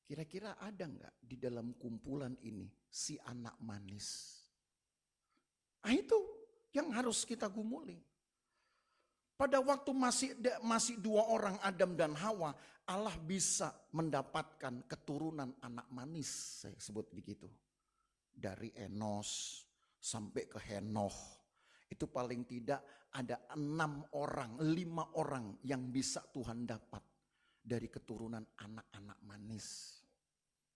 Kira-kira ada enggak di dalam kumpulan ini si anak manis? Nah itu yang harus kita gumuli. Pada waktu masih dua orang Adam dan Hawa, Allah bisa mendapatkan keturunan anak manis, saya sebut begitu. Dari Enos sampai ke Henokh. Itu paling tidak ada 6 orang, 5 orang yang bisa Tuhan dapat dari keturunan anak-anak manis.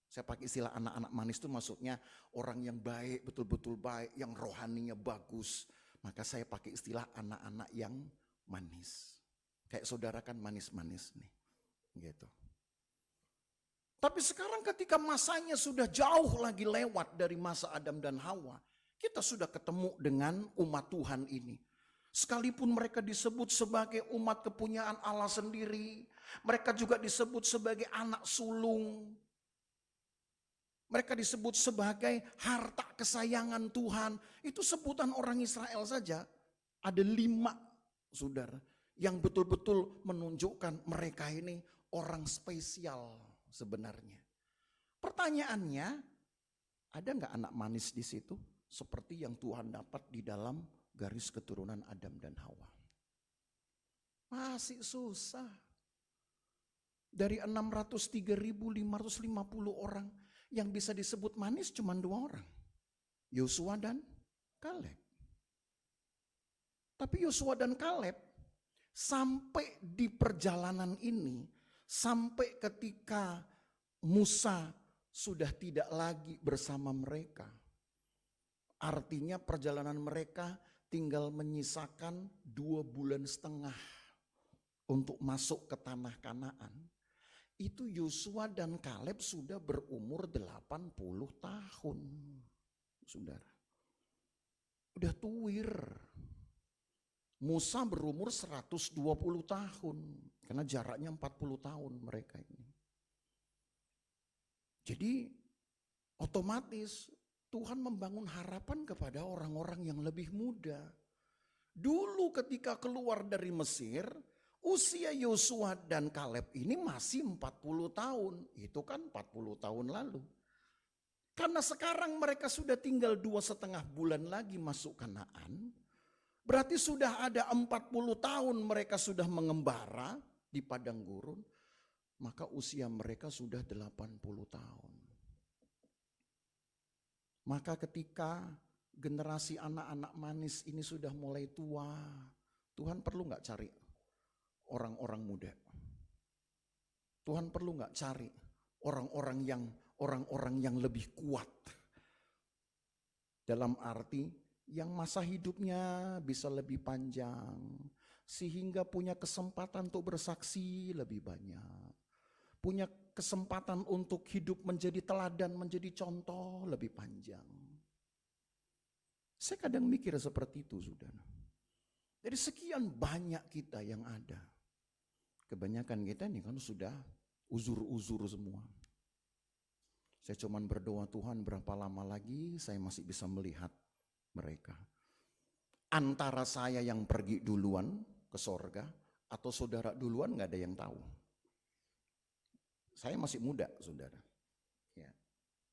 Saya pakai istilah anak-anak manis itu maksudnya orang yang baik, betul-betul baik, yang rohaninya bagus. Maka saya pakai istilah anak-anak yang manis. Kayak saudara kan manis-manis nih. Gitu. Tapi sekarang ketika masanya sudah jauh lagi lewat dari masa Adam dan Hawa, kita sudah ketemu dengan umat Tuhan ini. Sekalipun mereka disebut sebagai umat kepunyaan Allah sendiri, mereka juga disebut sebagai anak sulung. Mereka disebut sebagai harta kesayangan Tuhan. Itu sebutan orang Israel saja. Ada 5 saudara yang betul-betul menunjukkan mereka ini orang spesial sebenarnya. Pertanyaannya, ada nggak anak manis di situ? Seperti yang Tuhan dapat di dalam garis keturunan Adam dan Hawa. Masih susah. Dari 603.550 orang yang bisa disebut manis cuma 2 orang. Yosua dan Kaleb. Tapi Yosua dan Kaleb sampai di perjalanan ini, sampai ketika Musa sudah tidak lagi bersama mereka. Artinya perjalanan mereka tinggal menyisakan 2,5 bulan untuk masuk ke tanah Kanaan. Itu Yosua dan Kaleb sudah berumur 80 tahun. Saudara. Udah tuwir. Musa berumur 120 tahun. Karena jaraknya 40 tahun mereka ini. Jadi otomatis Tuhan membangun harapan kepada orang-orang yang lebih muda. Dulu ketika keluar dari Mesir, usia Yosua dan Kaleb ini masih 40 tahun. Itu kan 40 tahun lalu. Karena sekarang mereka sudah tinggal 2,5 bulan lagi masuk Kanaan. Berarti sudah ada 40 tahun mereka sudah mengembara di padang gurun. Maka usia mereka sudah 80 tahun. Maka ketika generasi anak-anak manis ini sudah mulai tua, Tuhan perlu nggak cari orang-orang muda? Tuhan perlu nggak cari orang-orang yang lebih kuat? Dalam arti yang masa hidupnya bisa lebih panjang, sehingga punya kesempatan untuk bersaksi lebih banyak. Punya kesempatan untuk hidup menjadi teladan, menjadi contoh lebih panjang. Saya kadang mikir seperti itu, saudara. Dari sekian banyak kita yang ada, kebanyakan kita ini kan sudah uzur-uzur semua. Saya cuman berdoa, Tuhan berapa lama lagi saya masih bisa melihat mereka. Antara saya yang pergi duluan ke sorga atau saudara duluan, gak ada yang tahu. Saya masih muda, saudara. Ya,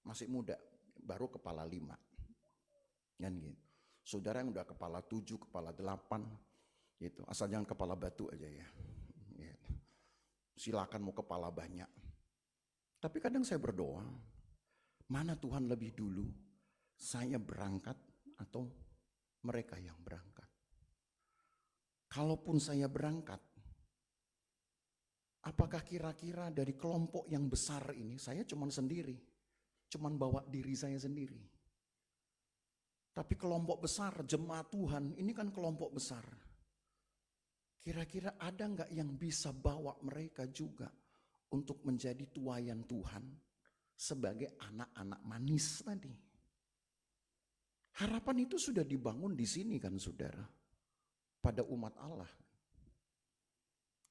masih muda, baru kepala 5. Kan gitu. Saudara yang udah kepala 7, kepala 8, gitu. Asal jangan kepala batu aja ya. Gitu. Silakan mau kepala banyak. Tapi kadang saya berdoa, mana Tuhan lebih dulu, saya berangkat atau mereka yang berangkat? Kalaupun saya berangkat, apakah kira-kira dari kelompok yang besar ini saya cuman sendiri, cuman bawa diri saya sendiri? Tapi kelompok besar, jemaat Tuhan, ini kan kelompok besar. Kira-kira ada nggak yang bisa bawa mereka juga untuk menjadi tuayan Tuhan sebagai anak-anak manis tadi? Harapan itu sudah dibangun di sini kan, saudara, pada umat Allah.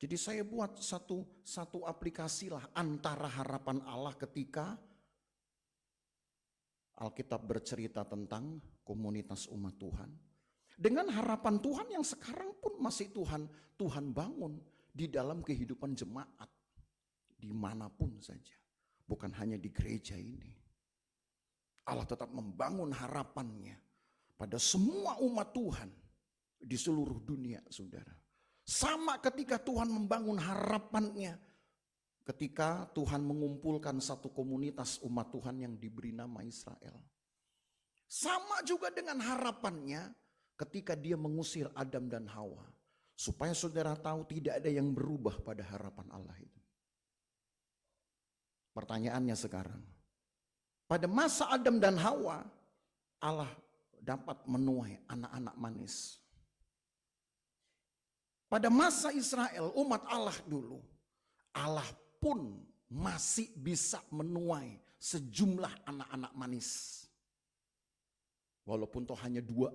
Jadi saya buat satu aplikasi lah antara harapan Allah ketika Alkitab bercerita tentang komunitas umat Tuhan, dengan harapan Tuhan yang sekarang pun masih Tuhan bangun di dalam kehidupan jemaat dimanapun saja, bukan hanya di gereja ini. Allah tetap membangun harapannya pada semua umat Tuhan di seluruh dunia, saudara. Sama ketika Tuhan membangun harapannya ketika Tuhan mengumpulkan satu komunitas umat Tuhan yang diberi nama Israel. Sama juga dengan harapannya ketika dia mengusir Adam dan Hawa. Supaya saudara tahu tidak ada yang berubah pada harapan Allah itu. Pertanyaannya sekarang, pada masa Adam dan Hawa, Allah dapat menuai anak-anak manis. Pada masa Israel, umat Allah dulu, Allah pun masih bisa menuai sejumlah anak-anak manis. Walaupun toh hanya 2.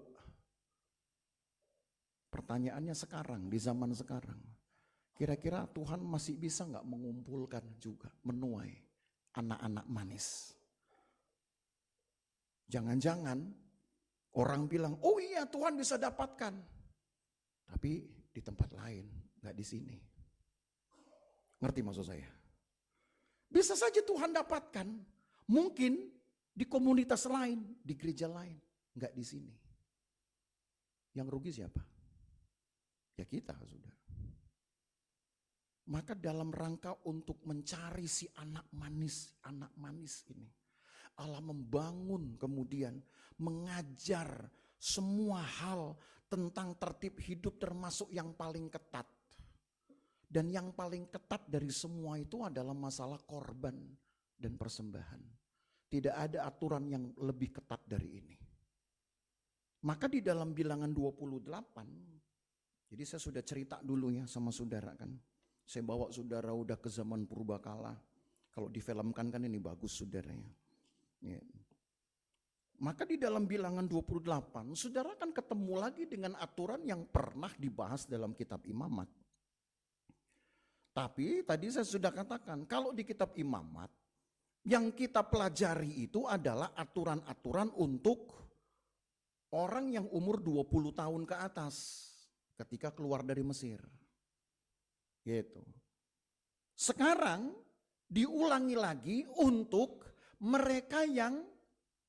Pertanyaannya sekarang, di zaman sekarang, kira-kira Tuhan masih bisa gak mengumpulkan juga, menuai anak-anak manis? Jangan-jangan orang bilang, oh iya Tuhan bisa dapatkan. Tapi di tempat lain, gak di sini. Ngerti maksud saya? Bisa saja Tuhan dapatkan, mungkin di komunitas lain, di gereja lain, nggak di sini. Yang rugi siapa? Ya kita, sudah. Maka dalam rangka untuk mencari si anak manis ini, Allah membangun kemudian mengajar semua hal tentang tertib hidup termasuk yang paling ketat. Dan yang paling ketat dari semua itu adalah masalah korban dan persembahan. Tidak ada aturan yang lebih ketat dari ini. Maka di dalam Bilangan 28, jadi saya sudah cerita dulu ya sama saudara kan. Saya bawa saudara udah ke zaman purbakala. Kalau difilmkan kan ini bagus saudara ya. Ya. Maka di dalam Bilangan 28, saudara kan ketemu lagi dengan aturan yang pernah dibahas dalam kitab Imamat. Tapi tadi saya sudah katakan, kalau di kitab Imamat, yang kita pelajari itu adalah aturan-aturan untuk orang yang umur 20 tahun ke atas ketika keluar dari Mesir. Gitu. Sekarang diulangi lagi untuk mereka yang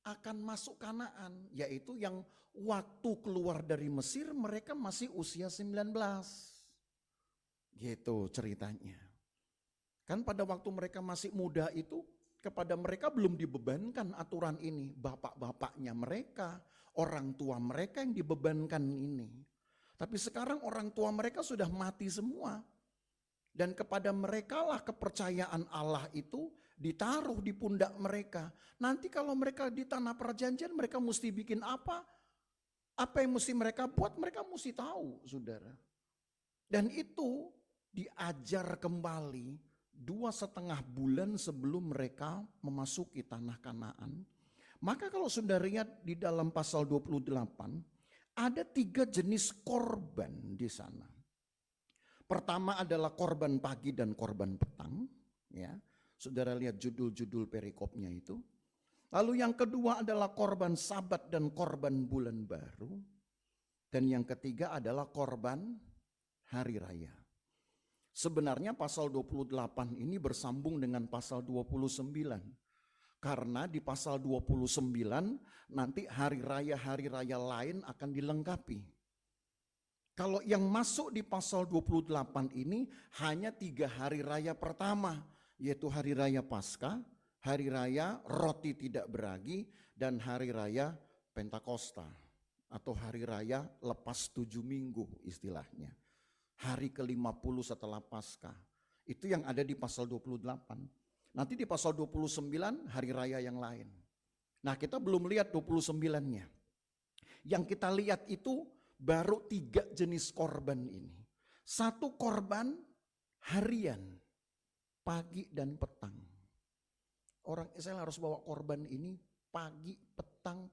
akan masuk Kanaan, yaitu yang waktu keluar dari Mesir mereka masih usia 19. Gitu ceritanya. Kan pada waktu mereka masih muda itu, kepada mereka belum dibebankan aturan ini. Bapak-bapaknya mereka, orang tua mereka yang dibebankan ini. Tapi sekarang orang tua mereka sudah mati semua. Dan kepada mereka lah kepercayaan Allah itu ditaruh di pundak mereka. Nanti kalau mereka di tanah perjanjian mereka mesti bikin apa? Apa yang mesti mereka buat, mereka mesti tahu, saudara. Dan itu diajar kembali 2,5 bulan sebelum mereka memasuki tanah Kanaan. Maka kalau saudara lihat di dalam pasal 28, ada 3 jenis korban di sana. Pertama adalah korban pagi dan korban petang. Ya, saudara lihat judul-judul perikopnya itu. Lalu yang kedua adalah korban Sabat dan korban bulan baru. Dan yang ketiga adalah korban hari raya. Sebenarnya pasal 28 ini bersambung dengan pasal 29. Karena di pasal 29 nanti hari raya lain akan dilengkapi. Kalau yang masuk di pasal 28 ini hanya 3 hari raya pertama, yaitu hari raya Paskah, hari raya roti tidak beragi, dan hari raya Pentakosta atau hari raya lepas 7 minggu istilahnya. Hari ke-50 setelah Paskah. Itu yang ada di pasal 28. Nanti di pasal 29 hari raya yang lain. Nah, kita belum lihat 29-nya. Yang kita lihat itu baru 3 jenis korban ini. Satu korban harian, pagi dan petang. Orang Israel harus bawa korban ini pagi, petang,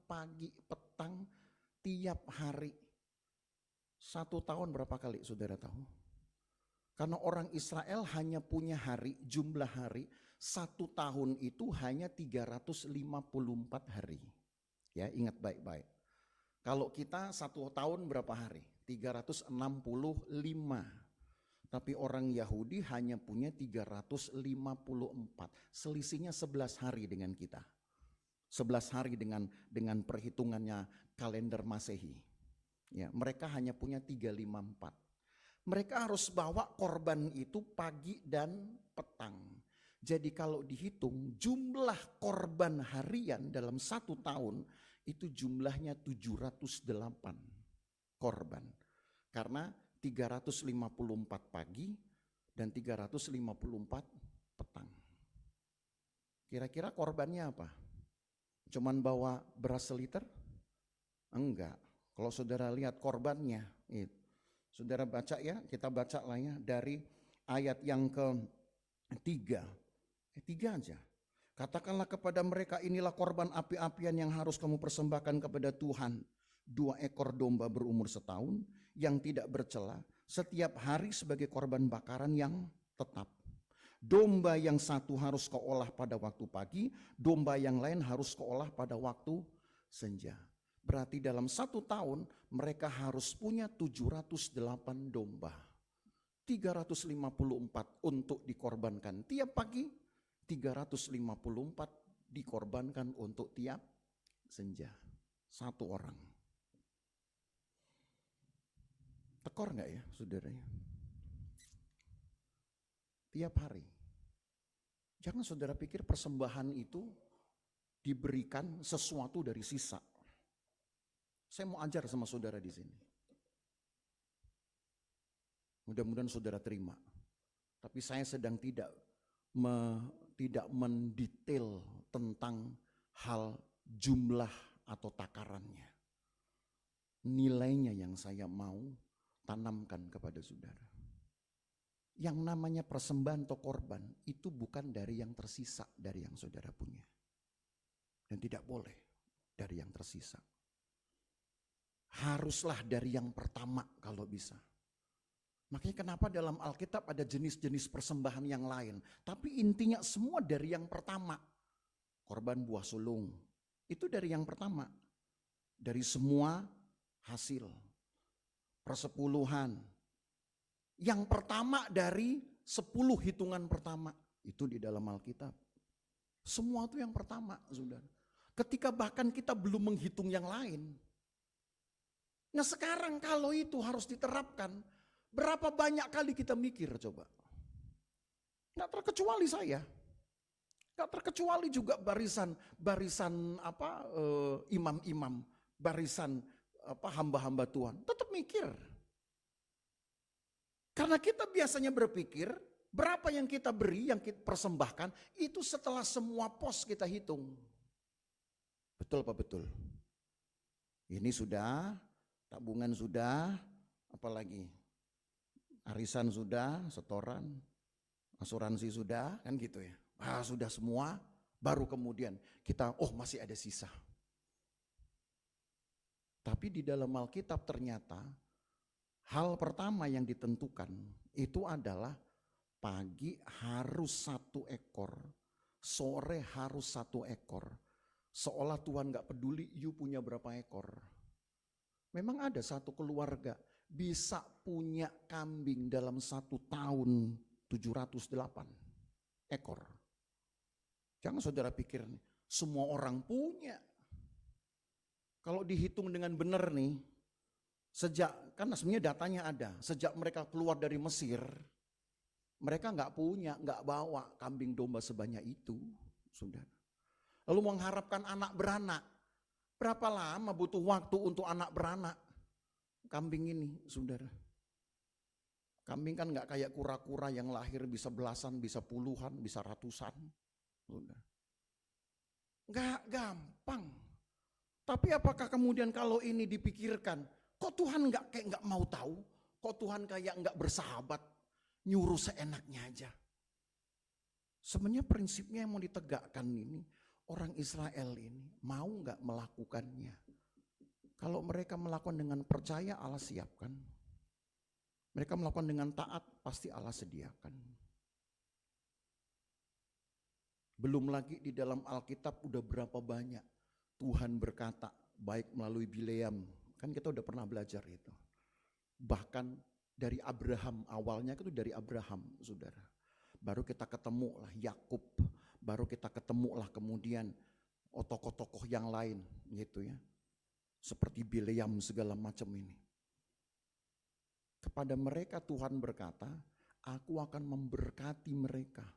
tiap hari. 1 tahun berapa kali saudara tahu? Karena orang Israel hanya punya hari, jumlah hari, 1 tahun itu hanya 354 hari. Ya, ingat baik-baik. Kalau kita 1 tahun berapa hari? 365. Tapi orang Yahudi hanya punya 354. Selisihnya 11 hari dengan kita. 11 hari dengan perhitungannya kalender Masehi. Ya, mereka hanya punya 354. Mereka harus bawa korban itu pagi dan petang. Jadi kalau dihitung jumlah korban harian dalam 1 tahun itu jumlahnya 708 korban. Karena 354 pagi dan 354 petang. Kira-kira korbannya apa? Cuman bawa beras seliter? Enggak. Kalau saudara lihat korbannya, saudara baca ya, kita baca lah ya dari ayat yang ke-3. 3 aja. Katakanlah kepada mereka, inilah korban api-apian yang harus kamu persembahkan kepada Tuhan. 2 ekor domba berumur setahun yang tidak bercela setiap hari sebagai korban bakaran yang tetap. Domba yang satu harus kau olah pada waktu pagi, domba yang lain harus kau olah pada waktu senja. Berarti dalam 1 tahun mereka harus punya 708 domba. 354 untuk dikorbankan tiap pagi, 354 dikorbankan untuk tiap senja. 1 orang. Tekor gak ya saudaranya? Tiap hari. Jangan saudara pikir persembahan itu diberikan sesuatu dari sisa. Saya mau ajar sama saudara di sini. Mudah-mudahan saudara terima. Tapi saya sedang tidak mendetail tentang hal jumlah atau takarannya. Nilainya yang saya mau tanamkan kepada saudara. Yang namanya persembahan atau korban itu bukan dari yang tersisa dari yang saudara punya. Dan tidak boleh dari yang tersisa. Haruslah dari yang pertama kalau bisa. Makanya kenapa dalam Alkitab ada jenis-jenis persembahan yang lain. Tapi intinya semua dari yang pertama. Korban buah sulung. Itu dari yang pertama. Dari semua hasil. Persepuluhan. Yang pertama dari 10 hitungan pertama. Itu di dalam Alkitab. Semua itu yang pertama, saudara. Ketika bahkan kita belum menghitung yang lain. Nah sekarang kalau itu harus diterapkan, berapa banyak kali kita mikir coba? Nggak terkecuali saya. Nggak terkecuali juga barisan imam-imam, barisan hamba-hamba Tuhan. Tetap mikir. Karena kita biasanya berpikir berapa yang kita beri, yang kita persembahkan itu setelah semua pos kita hitung. Betul apa betul? Ini sudah, tabungan sudah, apalagi arisan sudah, setoran, asuransi sudah, kan gitu ya. Sudah semua Baru kemudian kita, oh masih ada sisa. Tapi di dalam Alkitab ternyata hal pertama yang ditentukan itu adalah pagi harus 1 ekor, sore harus 1 ekor. Seolah Tuhan gak peduli you punya berapa ekor. Memang ada satu keluarga bisa punya kambing dalam 1 tahun 708 ekor. Jangan saudara pikir nih, semua orang punya. Kalau dihitung dengan benar nih, karena sebenarnya datanya ada, sejak mereka keluar dari Mesir, mereka nggak punya, nggak bawa kambing domba sebanyak itu, saudara. Lalu mengharapkan anak beranak, berapa lama butuh waktu untuk anak beranak kambing ini, saudara? Kambing kan nggak kayak kura-kura yang lahir bisa belasan, bisa puluhan, bisa ratusan, saudara. Nggak gampang. Tapi apakah kemudian kalau ini dipikirkan, kok Tuhan kayak nggak mau tahu? Kok Tuhan kayak nggak bersahabat, nyuruh seenaknya aja? Sebenarnya prinsipnya yang mau ditegakkan ini, orang Israel ini mau nggak melakukannya? Kalau mereka melakukan dengan percaya, Allah siapkan. Mereka melakukan dengan taat, pasti Allah sediakan. Belum lagi di dalam Alkitab udah berapa banyak Tuhan berkata, baik melalui Bileam, kan kita udah pernah belajar itu. Bahkan dari Abraham, awalnya itu dari Abraham, saudara. Baru kita ketemu lah Yakub, baru kita ketemu lah kemudian tokoh-tokoh yang lain gitu ya. Seperti Bileam segala macam ini. Kepada mereka Tuhan berkata, aku akan memberkati mereka.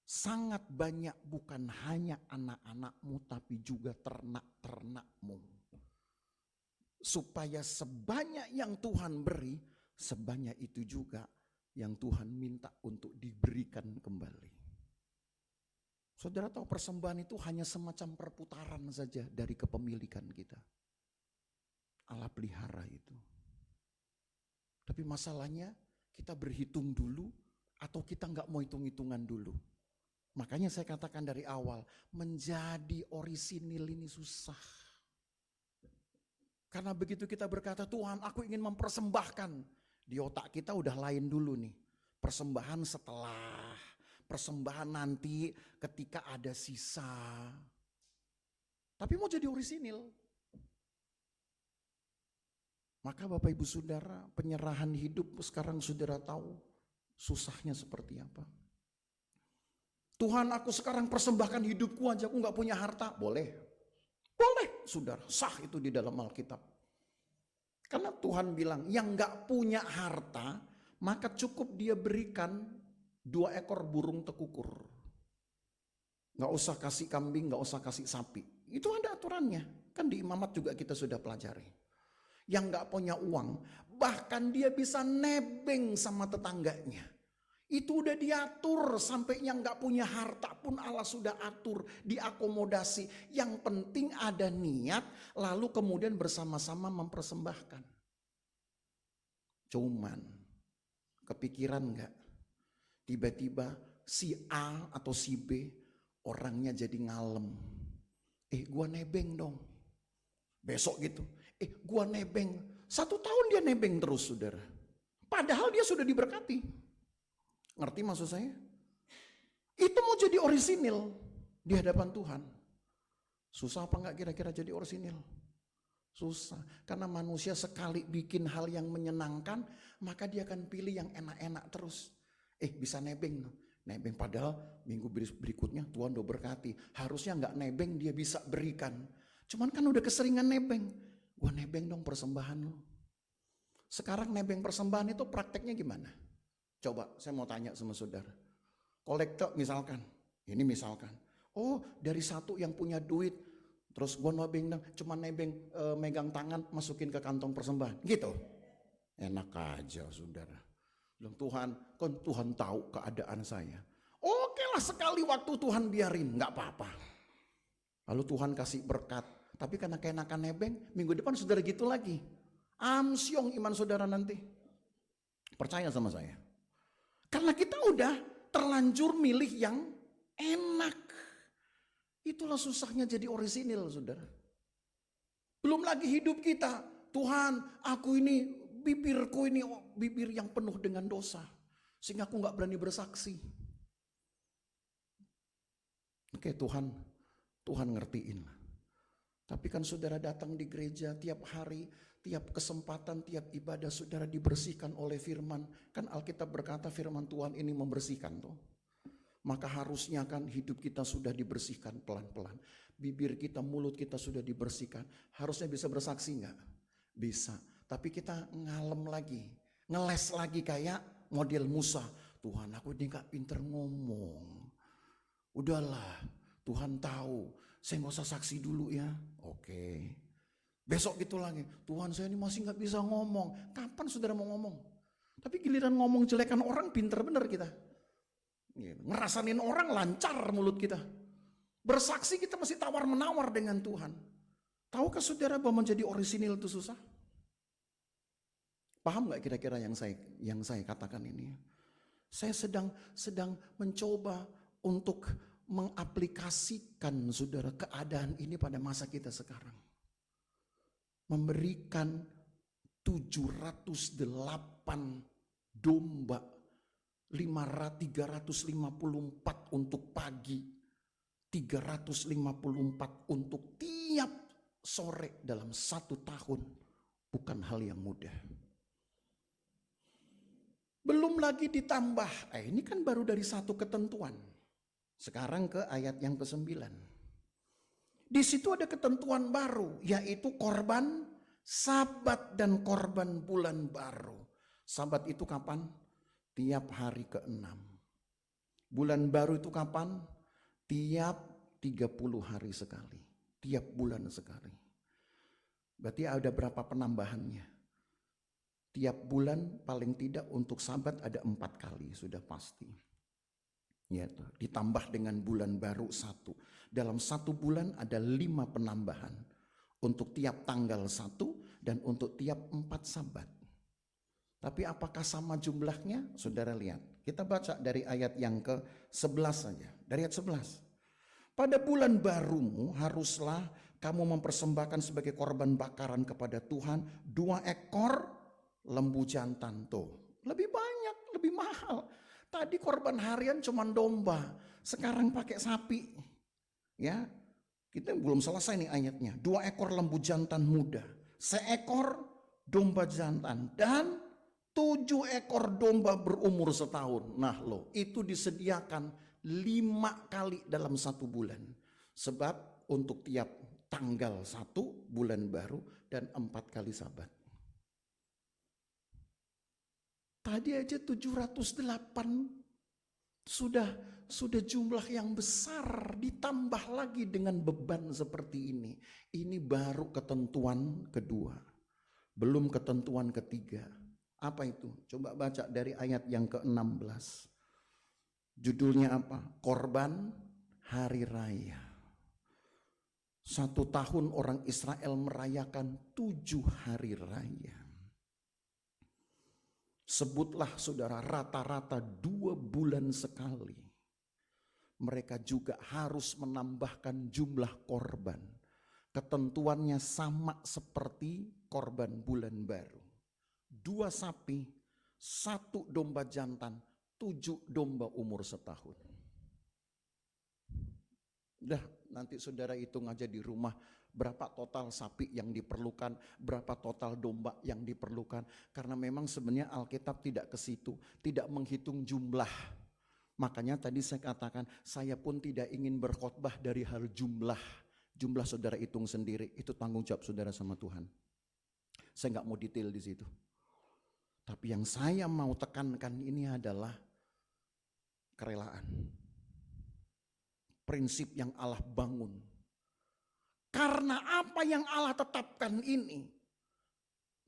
Sangat banyak, bukan hanya anak-anakmu tapi juga ternak-ternakmu. Supaya sebanyak yang Tuhan beri, sebanyak itu juga yang Tuhan minta untuk diberikan kembali. Saudara tahu persembahan itu hanya semacam perputaran saja dari kepemilikan kita. Allah pelihara itu. Tapi masalahnya kita berhitung dulu atau kita nggak mau hitung-hitungan dulu. Makanya saya katakan dari awal, menjadi orisinil ini susah. Karena begitu kita berkata, Tuhan aku ingin mempersembahkan. Di otak kita udah lain dulu nih. Persembahan setelah, persembahan nanti ketika ada sisa. Tapi mau jadi orisinil. Maka Bapak Ibu Saudara, penyerahan hidup sekarang saudara tahu susahnya seperti apa. Tuhan aku sekarang persembahkan hidupku aja, aku gak punya harta. Boleh, boleh saudara, sah itu di dalam Alkitab. Karena Tuhan bilang yang gak punya harta, maka cukup dia berikan 2 ekor burung tekukur. Gak usah kasih kambing, gak usah kasih sapi. Itu ada aturannya, kan di imamat juga kita sudah pelajari. Yang gak punya uang, bahkan dia bisa nebeng sama tetangganya. Itu udah diatur, sampai yang gak punya harta pun Allah sudah atur, diakomodasi. Yang penting ada niat, lalu kemudian bersama-sama mempersembahkan. Cuman, kepikiran gak? Tiba-tiba si A atau si B, orangnya jadi ngalem. Gua nebeng dong. Besok gitu, gua nebeng. 1 tahun dia nebeng terus saudara. Padahal dia sudah diberkati. Ngerti maksud saya? Itu mau jadi orisinil di hadapan Tuhan. Susah apa enggak kira-kira jadi orisinil? Susah. Karena manusia sekali bikin hal yang menyenangkan, maka dia akan pilih yang enak-enak terus. Bisa nebeng. Nebeng padahal minggu berikutnya Tuhan udah berkati. Harusnya enggak nebeng dia bisa berikan. Cuman kan udah keseringan nebeng. Gua nebeng dong persembahan lo. Sekarang nebeng persembahan itu prakteknya gimana? Coba saya mau tanya sama saudara. Kolektor misalkan, ini misalkan. Oh dari satu yang punya duit, terus gue nebeng dong, cuma nebeng megang tangan masukin ke kantong persembahan. Gitu. Enak aja saudara. Bilang Tuhan, kan Tuhan tahu keadaan saya. Oke lah sekali waktu Tuhan biarin, gak apa-apa. Lalu Tuhan kasih berkat. Tapi karena keenakan nebeng, minggu depan saudara gitu lagi. Amsyong iman saudara nanti. Percaya sama saya. Karena kita udah terlanjur milih yang enak. Itulah susahnya jadi orisinil, saudara. Belum lagi hidup kita. Tuhan, aku ini, bibirku ini bibir yang penuh dengan dosa. Sehingga aku gak berani bersaksi. Oke, Tuhan ngertiin. Tapi kan saudara datang di gereja tiap hari, tiap kesempatan, tiap ibadah saudara dibersihkan oleh firman. Kan Alkitab berkata firman Tuhan ini membersihkan tuh. Maka harusnya kan hidup kita sudah dibersihkan pelan-pelan. Bibir kita, mulut kita sudah dibersihkan. Harusnya bisa bersaksi enggak? Bisa. Tapi kita ngalem lagi. Ngeles lagi kayak model Musa. Tuhan, aku ini gak pinter ngomong. Udahlah, Tuhan tahu. Saya gak usah saksi dulu ya. Oke. Besok gitu lagi. Tuhan, saya ini masih gak bisa ngomong. Kapan saudara mau ngomong? Tapi giliran ngomong jelekan orang, pinter bener kita. Ngerasain orang lancar mulut kita. Bersaksi kita masih tawar-menawar dengan Tuhan. Tahukah saudara bahwa menjadi orisinil itu susah? Paham gak kira-kira yang saya katakan ini? Saya sedang mencoba untuk mengaplikasikan saudara keadaan ini pada masa kita sekarang. Memberikan 708 domba 354 untuk pagi, 354 untuk tiap sore dalam 1 tahun. Bukan hal yang mudah. Belum lagi ditambah, ini kan baru dari satu ketentuan. Sekarang ke ayat yang ke-9. Di situ ada ketentuan baru, yaitu korban Sabat dan korban bulan baru. Sabat itu kapan? Tiap hari ke-6. Bulan baru itu kapan? Tiap 30 hari sekali. Tiap bulan sekali. Berarti ada berapa penambahannya? Tiap bulan paling tidak untuk Sabat ada 4 kali, sudah pasti. Ya, ditambah dengan bulan baru 1. Dalam 1 bulan ada 5 penambahan. Untuk tiap tanggal 1 dan untuk tiap 4 Sabat. Tapi apakah sama jumlahnya? Saudara lihat. Kita baca dari ayat yang ke-11 saja. Dari ayat 11. Pada bulan barumu haruslah kamu mempersembahkan sebagai korban bakaran kepada Tuhan 2 ekor lembu jantan. Tuh, lebih banyak, lebih mahal. Tadi korban harian cuma domba, sekarang pakai sapi. Ya, kita belum selesai nih ayatnya. 2 ekor lembu jantan muda, 1 ekor domba jantan, dan 7 ekor domba berumur setahun. Nah loh, itu disediakan 5 kali dalam 1 bulan. Sebab untuk tiap tanggal 1 bulan baru dan 4 kali Sabat. Tadi aja 708 sudah jumlah yang besar, ditambah lagi dengan beban seperti ini. Ini baru ketentuan kedua. Belum ketentuan ketiga. Apa itu? Coba baca dari ayat yang ke-16. Judulnya apa? Korban Hari Raya. 1 tahun orang Israel merayakan 7 hari raya. Sebutlah saudara, rata-rata 2 bulan sekali. Mereka juga harus menambahkan jumlah korban. Ketentuannya sama seperti korban bulan baru. 2 sapi, 1 domba jantan, 7 domba umur setahun. Udah, nanti saudara hitung aja di rumah berapa total sapi yang diperlukan, berapa total domba yang diperlukan. Karena memang sebenarnya Alkitab tidak ke situ, tidak menghitung jumlah. Makanya tadi saya katakan, saya pun tidak ingin berkhotbah dari hal jumlah. Jumlah saudara hitung sendiri, itu tanggung jawab saudara sama Tuhan. Saya nggak mau detail di situ. Tapi yang saya mau tekankan ini adalah kerelaan. Prinsip yang Allah bangun. Karena apa yang Allah tetapkan ini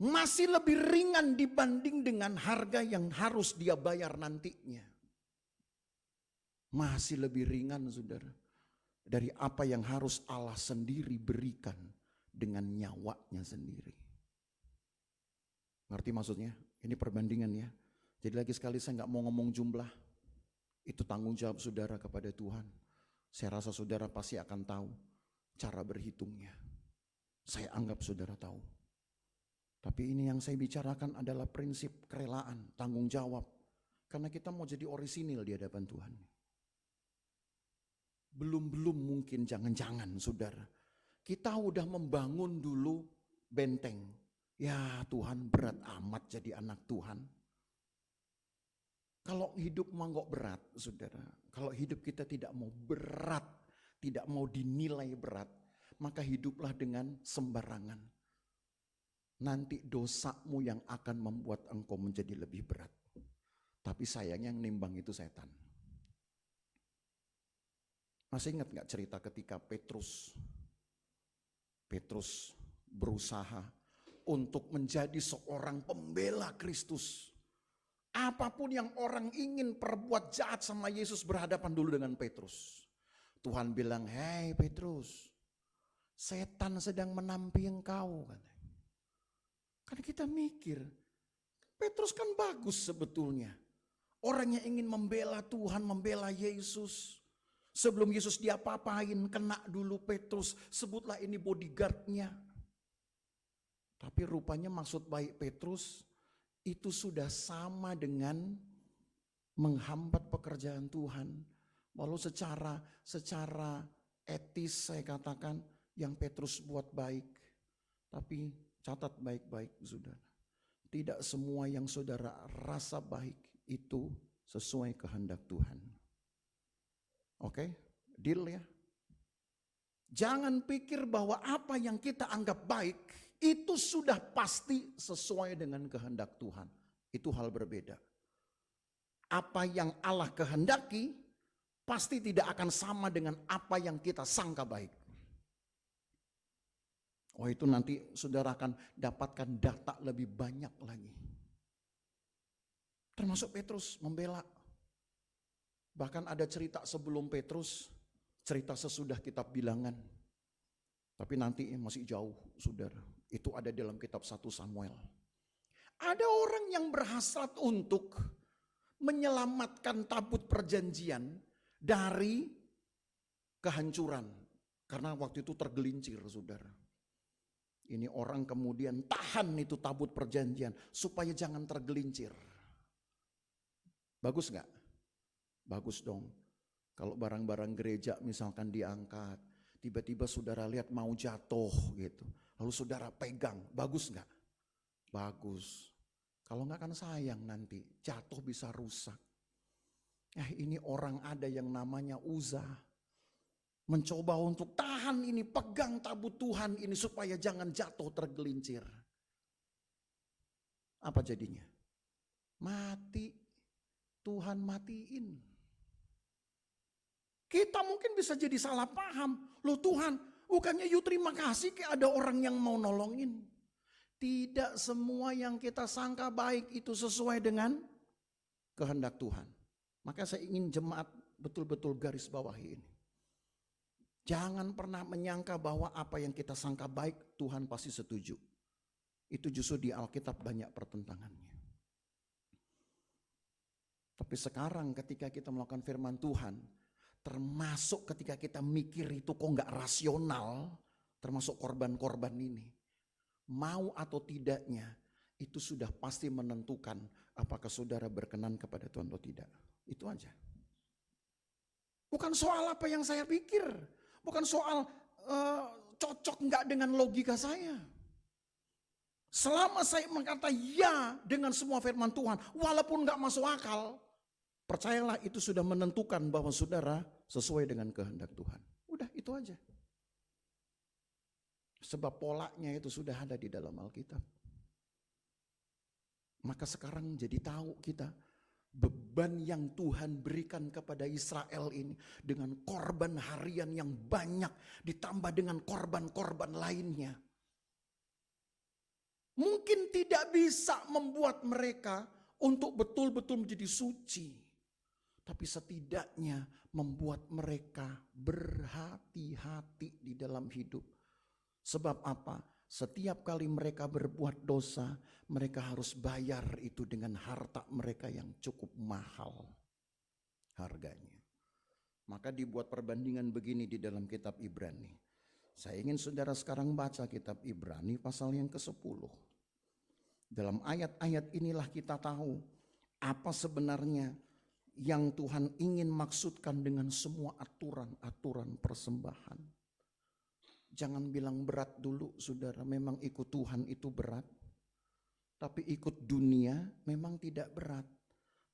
masih lebih ringan dibanding dengan harga yang harus dia bayar nantinya. Masih lebih ringan saudara dari apa yang harus Allah sendiri berikan dengan nyawanya sendiri. Ngerti maksudnya? Ini perbandingan ya. Jadi lagi sekali saya nggak mau ngomong jumlah. Itu tanggung jawab saudara kepada Tuhan. Saya rasa saudara pasti akan tahu cara berhitungnya. Saya anggap saudara tahu. Tapi ini yang saya bicarakan adalah prinsip kerelaan, tanggung jawab. Karena kita mau jadi orisinil di hadapan Tuhan. Belum mungkin, jangan-jangan saudara. Kita udah membangun dulu benteng. Ya Tuhan, berat amat jadi anak Tuhan. Kalau hidup mah kok berat saudara. Kalau hidup kita tidak mau berat, tidak mau dinilai berat, maka hiduplah dengan sembarangan. Nanti dosamu yang akan membuat engkau menjadi lebih berat. Tapi sayangnya yang nimbang itu setan. Masih ingat gak cerita ketika Petrus berusaha untuk menjadi seorang pembela Kristus. Apapun yang orang ingin perbuat jahat sama Yesus, berhadapan dulu dengan Petrus. Tuhan bilang, hei Petrus, setan sedang menampi engkau. Karena kita mikir, Petrus kan bagus sebetulnya. Orang yang ingin membela Tuhan, membela Yesus. Sebelum Yesus diapa-apain, kena dulu Petrus, sebutlah ini bodyguardnya. Tapi rupanya maksud baik Petrus itu sudah sama dengan menghambat pekerjaan Tuhan. Walau secara etis saya katakan yang Petrus buat baik. Tapi catat baik-baik saudara. Tidak semua yang saudara rasa baik itu sesuai kehendak Tuhan. Oke, deal ya. Jangan pikir bahwa apa yang kita anggap baik itu sudah pasti sesuai dengan kehendak Tuhan. Itu hal berbeda. Apa yang Allah kehendaki pasti tidak akan sama dengan apa yang kita sangka baik. Oh itu nanti saudara akan dapatkan data lebih banyak lagi. Termasuk Petrus membela. Bahkan ada cerita sebelum Petrus, cerita sesudah kitab Bilangan. Tapi nanti masih jauh saudara. Itu ada dalam kitab 1 Samuel. Ada orang yang berhasrat untuk menyelamatkan tabut perjanjian dari kehancuran. Karena waktu itu tergelincir saudara. Ini orang kemudian tahan itu tabut perjanjian supaya jangan tergelincir. Bagus gak? Bagus dong. Kalau barang-barang gereja misalkan diangkat, tiba-tiba saudara lihat mau jatuh gitu. Lalu saudara pegang, bagus gak? Bagus. Kalau gak kan sayang nanti, jatuh bisa rusak. Ini orang ada yang namanya Uza. Mencoba untuk tahan ini, pegang tabut Tuhan ini supaya jangan jatuh tergelincir. Apa jadinya? Mati. Tuhan matiin. Kita mungkin bisa jadi salah paham. Loh Tuhan, bukannya you terima kasih kayak ada orang yang mau nolongin. Tidak semua yang kita sangka baik itu sesuai dengan kehendak Tuhan. Maka saya ingin jemaat betul-betul garis bawahi ini. Jangan pernah menyangka bahwa apa yang kita sangka baik Tuhan pasti setuju. Itu justru di Alkitab banyak pertentangannya. Tapi sekarang ketika kita melakukan firman Tuhan, termasuk ketika kita mikir itu kok gak rasional, termasuk korban-korban ini. Mau atau tidaknya, itu sudah pasti menentukan apakah saudara berkenan kepada Tuhan atau tidak. Itu aja. Bukan soal apa yang saya pikir. Bukan soal cocok gak dengan logika saya. Selama saya berkata ya dengan semua firman Tuhan, walaupun gak masuk akal, percayalah itu sudah menentukan bahwa saudara sesuai dengan kehendak Tuhan. Udah itu aja. Sebab polanya itu sudah ada di dalam Alkitab. Maka sekarang jadi tahu kita beban yang Tuhan berikan kepada Israel ini dengan korban harian yang banyak ditambah dengan korban-korban lainnya. Mungkin tidak bisa membuat mereka untuk betul-betul menjadi suci. Tapi setidaknya membuat mereka berhati-hati di dalam hidup. Sebab apa? Setiap kali mereka berbuat dosa, mereka harus bayar itu dengan harta mereka yang cukup mahal harganya. Maka dibuat perbandingan begini di dalam kitab Ibrani. Saya ingin saudara sekarang baca kitab Ibrani pasal yang ke-10. Dalam ayat-ayat inilah kita tahu apa sebenarnya yang Tuhan ingin maksudkan dengan semua aturan-aturan persembahan. Jangan bilang berat dulu saudara, memang ikut Tuhan itu berat. Tapi ikut dunia memang tidak berat.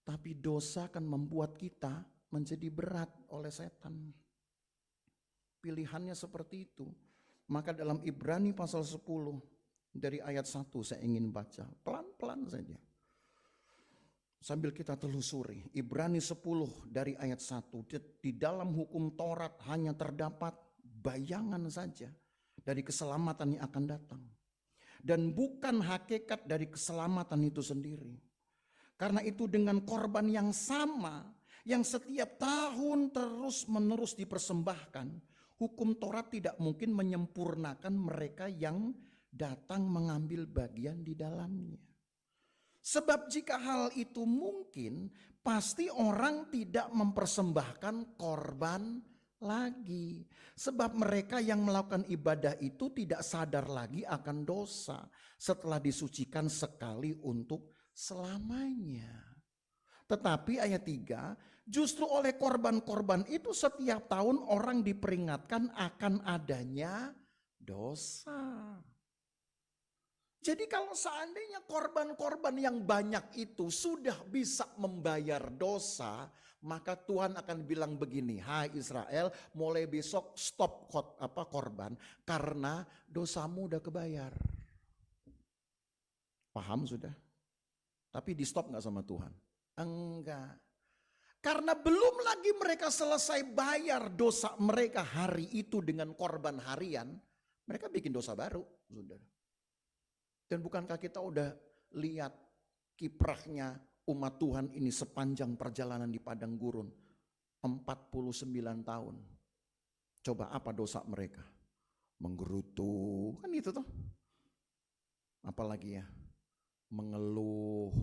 Tapi dosa akan membuat kita menjadi berat oleh setan. Pilihannya seperti itu. Maka dalam Ibrani pasal 10 dari ayat 1 saya ingin baca. Pelan-pelan saja. Sambil kita telusuri. Ibrani 10 dari ayat 1. Di dalam hukum Taurat hanya terdapat bayangan saja dari keselamatan yang akan datang. Dan bukan hakikat dari keselamatan itu sendiri. Karena itu dengan korban yang sama, yang setiap tahun terus menerus dipersembahkan, hukum Taurat tidak mungkin menyempurnakan mereka yang datang mengambil bagian di dalamnya. Sebab jika hal itu mungkin, pasti orang tidak mempersembahkan korban lagi. Sebab mereka yang melakukan ibadah itu tidak sadar lagi akan dosa setelah disucikan sekali untuk selamanya. Tetapi ayat 3, justru oleh korban-korban itu setiap tahun orang diperingatkan akan adanya dosa. Jadi kalau seandainya korban-korban yang banyak itu sudah bisa membayar dosa, maka Tuhan akan bilang begini, hai Israel, mulai besok stop korban karena dosamu udah kebayar. Paham sudah? Tapi di stop gak sama Tuhan? Enggak. Karena belum lagi mereka selesai bayar dosa mereka hari itu dengan korban harian, mereka bikin dosa baru, saudara. Dan bukankah kita udah lihat kiprahnya umat Tuhan ini sepanjang perjalanan di padang gurun 49 tahun. Coba apa dosa mereka? Menggerutu, kan itu tuh. Apalagi ya? Mengeluh,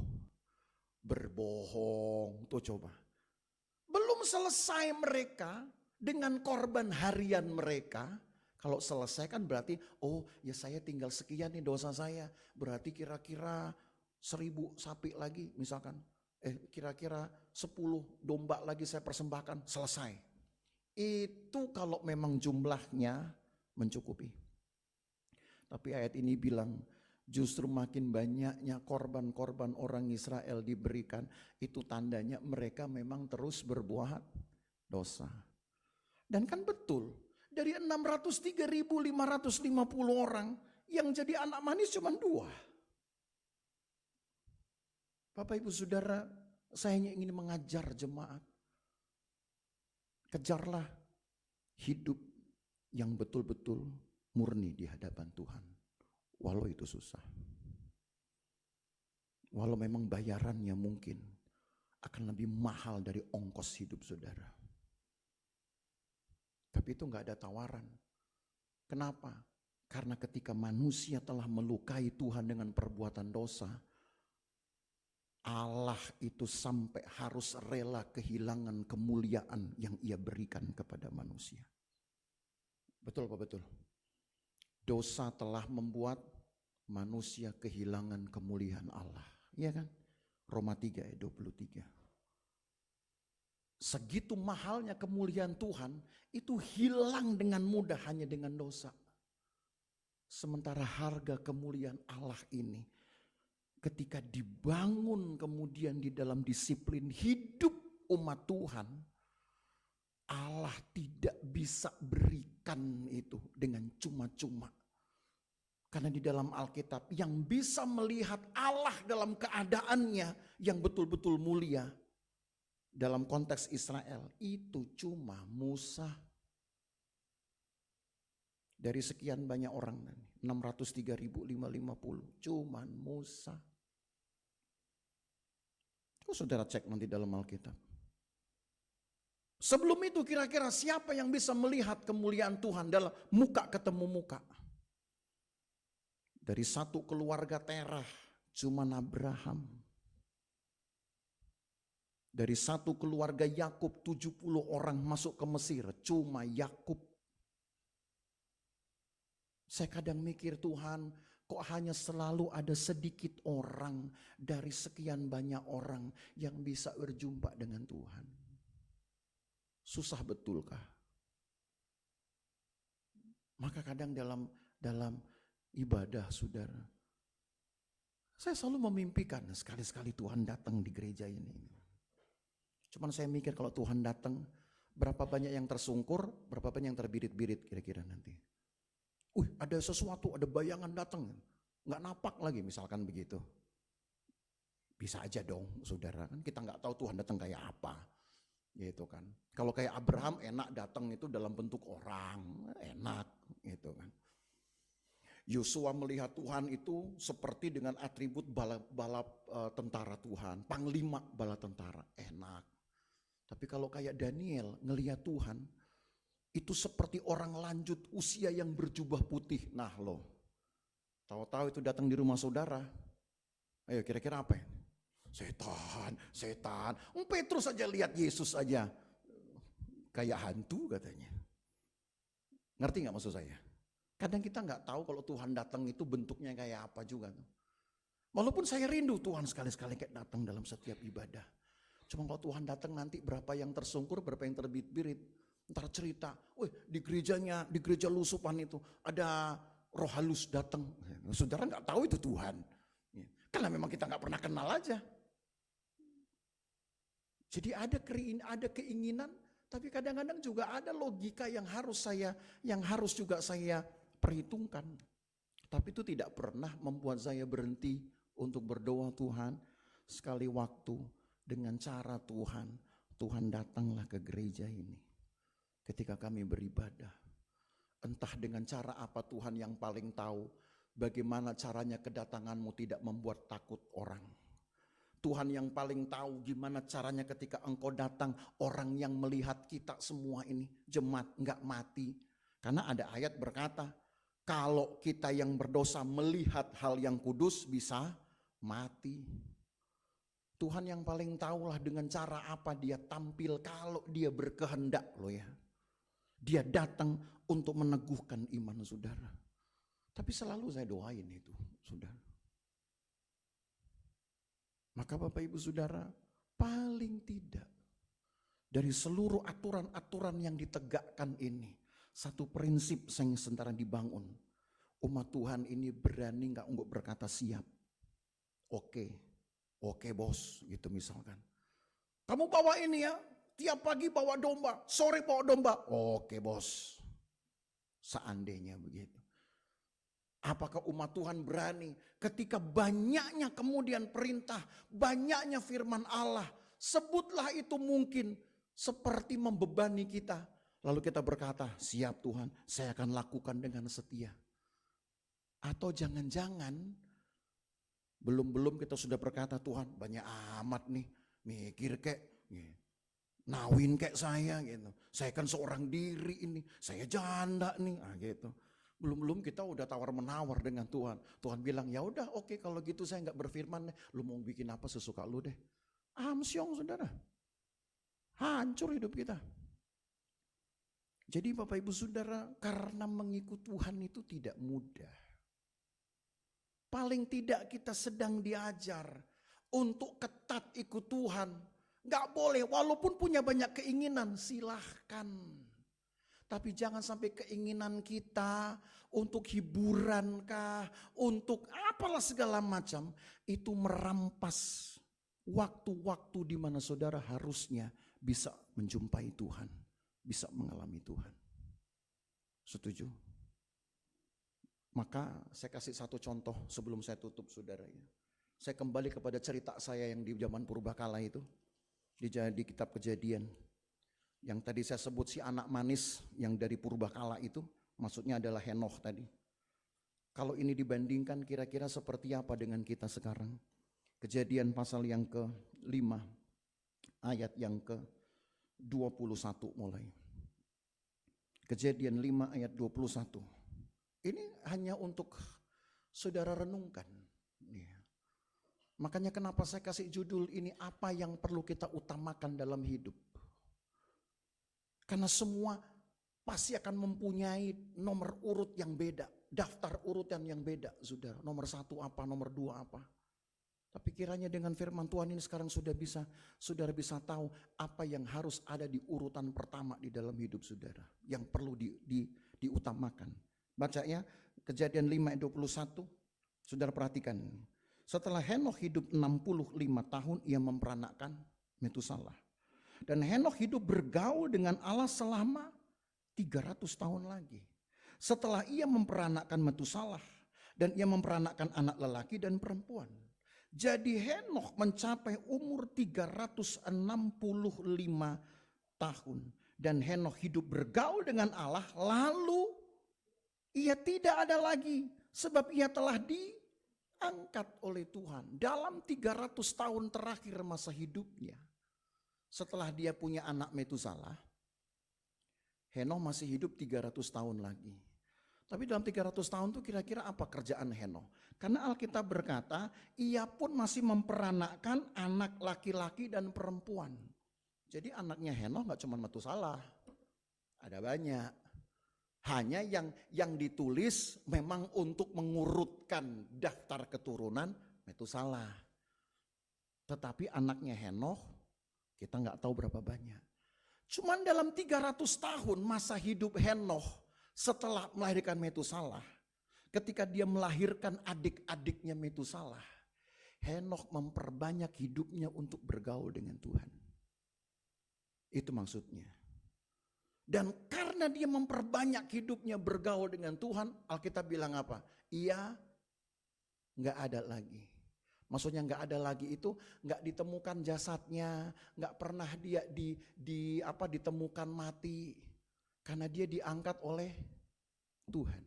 berbohong, tuh coba. Belum selesai mereka dengan korban harian mereka. Kalau selesai kan berarti, oh ya saya tinggal sekian nih dosa saya. Berarti kira-kira 1000 sapi lagi misalkan. Kira-kira 10 domba lagi saya persembahkan, selesai. Itu kalau memang jumlahnya mencukupi. Tapi ayat ini bilang, justru makin banyaknya korban-korban orang Israel diberikan, itu tandanya mereka memang terus berbuat dosa. Dan kan betul, dari 603.550 orang yang jadi anak manis cuma 2. Bapak Ibu Saudara, saya hanya ingin mengajar jemaat. Kejarlah hidup yang betul-betul murni di hadapan Tuhan. Walau itu susah. Walau memang bayarannya mungkin akan lebih mahal dari ongkos hidup saudara. Tapi itu gak ada tawaran. Kenapa? Karena ketika manusia telah melukai Tuhan dengan perbuatan dosa, Allah itu sampai harus rela kehilangan kemuliaan yang ia berikan kepada manusia. Betul Pak, betul. Dosa telah membuat manusia kehilangan kemuliaan Allah. Iya kan? Roma 3 ayat 23. Segitu mahalnya kemuliaan Tuhan, itu hilang dengan mudah hanya dengan dosa. Sementara harga kemuliaan Allah ini, ketika dibangun kemudian di dalam disiplin hidup umat Tuhan, Allah tidak bisa berikan itu dengan cuma-cuma. Karena di dalam Alkitab yang bisa melihat Allah dalam keadaannya yang betul-betul mulia, dalam konteks Israel itu cuma Musa. Dari sekian banyak orang, 603.550, cuman Musa. Saudara cek nanti dalam Alkitab. Sebelum itu kira-kira siapa yang bisa melihat kemuliaan Tuhan dalam muka ketemu muka? Dari satu keluarga Terah, cuman Abraham. Dari satu keluarga Yakub 70 orang masuk ke Mesir, cuma Yakub. Saya kadang mikir, Tuhan, kok hanya selalu ada sedikit orang dari sekian banyak orang yang bisa berjumpa dengan Tuhan. Susah betulkah? Maka kadang dalam ibadah, saudara, saya selalu memimpikan sekali-sekali Tuhan datang di gereja ini. Cuman saya mikir kalau Tuhan datang, berapa banyak yang tersungkur, berapa banyak yang terbirit-birit kira-kira nanti. Ada sesuatu, ada bayangan datang, nggak napak lagi misalkan begitu. Bisa aja dong, saudara, kan kita nggak tahu Tuhan datang kayak apa, gitu kan. Kalau kayak Abraham enak datang itu dalam bentuk orang, enak, gitu kan. Yosua melihat Tuhan itu seperti dengan atribut balap tentara Tuhan, panglima bala tentara, enak. Tapi kalau kayak Daniel ngelihat Tuhan, itu seperti orang lanjut usia yang berjubah putih. Nah loh, tahu-tahu itu datang di rumah saudara. Ayo kira-kira apa ya? Setan. Petrus aja lihat Yesus aja kayak hantu katanya. Ngerti gak maksud saya? Kadang kita gak tahu kalau Tuhan datang itu bentuknya kayak apa juga. Walaupun saya rindu Tuhan sekali-sekali kayak datang dalam setiap ibadah. Cuma kalau Tuhan datang nanti berapa yang tersungkur, berapa yang terbit-birit. Ntar cerita, di gerejanya, di gereja Lusupan itu ada roh halus datang. Saudara gak tahu itu Tuhan. Karena memang kita gak pernah kenal aja. Jadi ada keinginan, tapi kadang-kadang juga ada logika yang harus juga saya perhitungkan. Tapi itu tidak pernah membuat saya berhenti untuk berdoa, Tuhan, sekali waktu dengan cara Tuhan datanglah ke gereja ini. Ketika kami beribadah, entah dengan cara apa Tuhan yang paling tahu bagaimana caranya kedatanganmu tidak membuat takut orang. Tuhan yang paling tahu gimana caranya ketika engkau datang, orang yang melihat kita semua ini jemaat enggak mati. Karena ada ayat berkata, kalau kita yang berdosa melihat hal yang kudus bisa mati. Tuhan yang paling tahulah dengan cara apa dia tampil kalau dia berkehendak loh ya. Dia datang untuk meneguhkan iman saudara. Tapi selalu saya doain itu saudara. Maka Bapak Ibu Saudara, paling tidak dari seluruh aturan-aturan yang ditegakkan ini, satu prinsip yang sementara dibangun. Umat Tuhan ini berani gak untuk berkata siap. Oke bos, gitu misalkan. Kamu bawa ini ya, tiap pagi bawa domba, sore bawa domba. Oke bos, seandainya begitu. Apakah umat Tuhan berani ketika banyaknya kemudian perintah, banyaknya firman Allah, sebutlah itu mungkin seperti membebani kita. Lalu kita berkata, siap Tuhan, saya akan lakukan dengan setia. Atau jangan-jangan belum kita sudah berkata, Tuhan banyak amat nih, mikir kek, nawin kek saya gitu. Saya kan seorang diri ini, saya janda nih, gitu. Belum kita udah tawar-menawar dengan Tuhan. Tuhan bilang, ya udah oke, kalau gitu saya nggak berfirman deh. Lu mau bikin apa sesuka lu deh. Amsyong saudara. Hancur hidup kita. Jadi Bapak Ibu Saudara, karena mengikut Tuhan itu tidak mudah. Paling tidak kita sedang diajar untuk ketat ikut Tuhan. Nggak boleh, walaupun punya banyak keinginan, silahkan. Tapi jangan sampai keinginan kita untuk hiburan kah, untuk apalah segala macam, itu merampas waktu-waktu di mana saudara harusnya bisa menjumpai Tuhan, bisa mengalami Tuhan. Setuju? Maka saya kasih satu contoh sebelum saya tutup saudara ya. Saya kembali kepada cerita saya yang di zaman purbakala itu, di kitab Kejadian. Yang tadi saya sebut si anak manis yang dari purbakala itu, maksudnya adalah Henokh tadi. Kalau ini dibandingkan kira-kira seperti apa dengan kita sekarang? Kejadian pasal yang ke-5, ayat yang ke-21 mulai. Kejadian 5 ayat 21. Ini hanya untuk saudara renungkan. Makanya kenapa saya kasih judul ini, apa yang perlu kita utamakan dalam hidup. Karena semua pasti akan mempunyai nomor urut yang beda, daftar urutan yang beda, saudara. Nomor 1 apa, nomor 2 apa. Tapi kiranya dengan firman Tuhan ini sekarang saudara bisa tahu apa yang harus ada di urutan pertama di dalam hidup saudara. Yang perlu diutamakan. Baca ya, Kejadian 5 ayat 21, saudara perhatikan. Setelah Henokh hidup 65 tahun, ia memperanakkan Metusalah. Dan Henokh hidup bergaul dengan Allah selama 300 tahun lagi. Setelah ia memperanakkan Metusalah, dan ia memperanakkan anak lelaki dan perempuan. Jadi Henokh mencapai umur 365 tahun. Dan Henokh hidup bergaul dengan Allah, lalu ia tidak ada lagi. Sebab ia telah diangkat oleh Tuhan. Dalam 300 tahun terakhir masa hidupnya. Setelah dia punya anak Metusalah, Henokh masih hidup 300 tahun lagi. Tapi dalam 300 tahun itu kira-kira apa kerjaan Henokh? Karena Alkitab berkata, ia pun masih memperanakkan anak laki-laki dan perempuan. Jadi anaknya Henokh gak cuma Metusalah, ada banyak. Hanya yang ditulis memang untuk mengurutkan daftar keturunan Metusalah. Tetapi anaknya Henokh kita gak tahu berapa banyak. Cuman dalam 300 tahun masa hidup Henokh setelah melahirkan Metusalah, ketika dia melahirkan adik-adiknya Metusalah, Henokh memperbanyak hidupnya untuk bergaul dengan Tuhan. Itu maksudnya. Dan karena dia memperbanyak hidupnya bergaul dengan Tuhan, Alkitab bilang apa? Ia gak ada lagi. Maksudnya gak ada lagi itu gak ditemukan jasadnya, gak pernah dia ditemukan mati. Karena dia diangkat oleh Tuhan.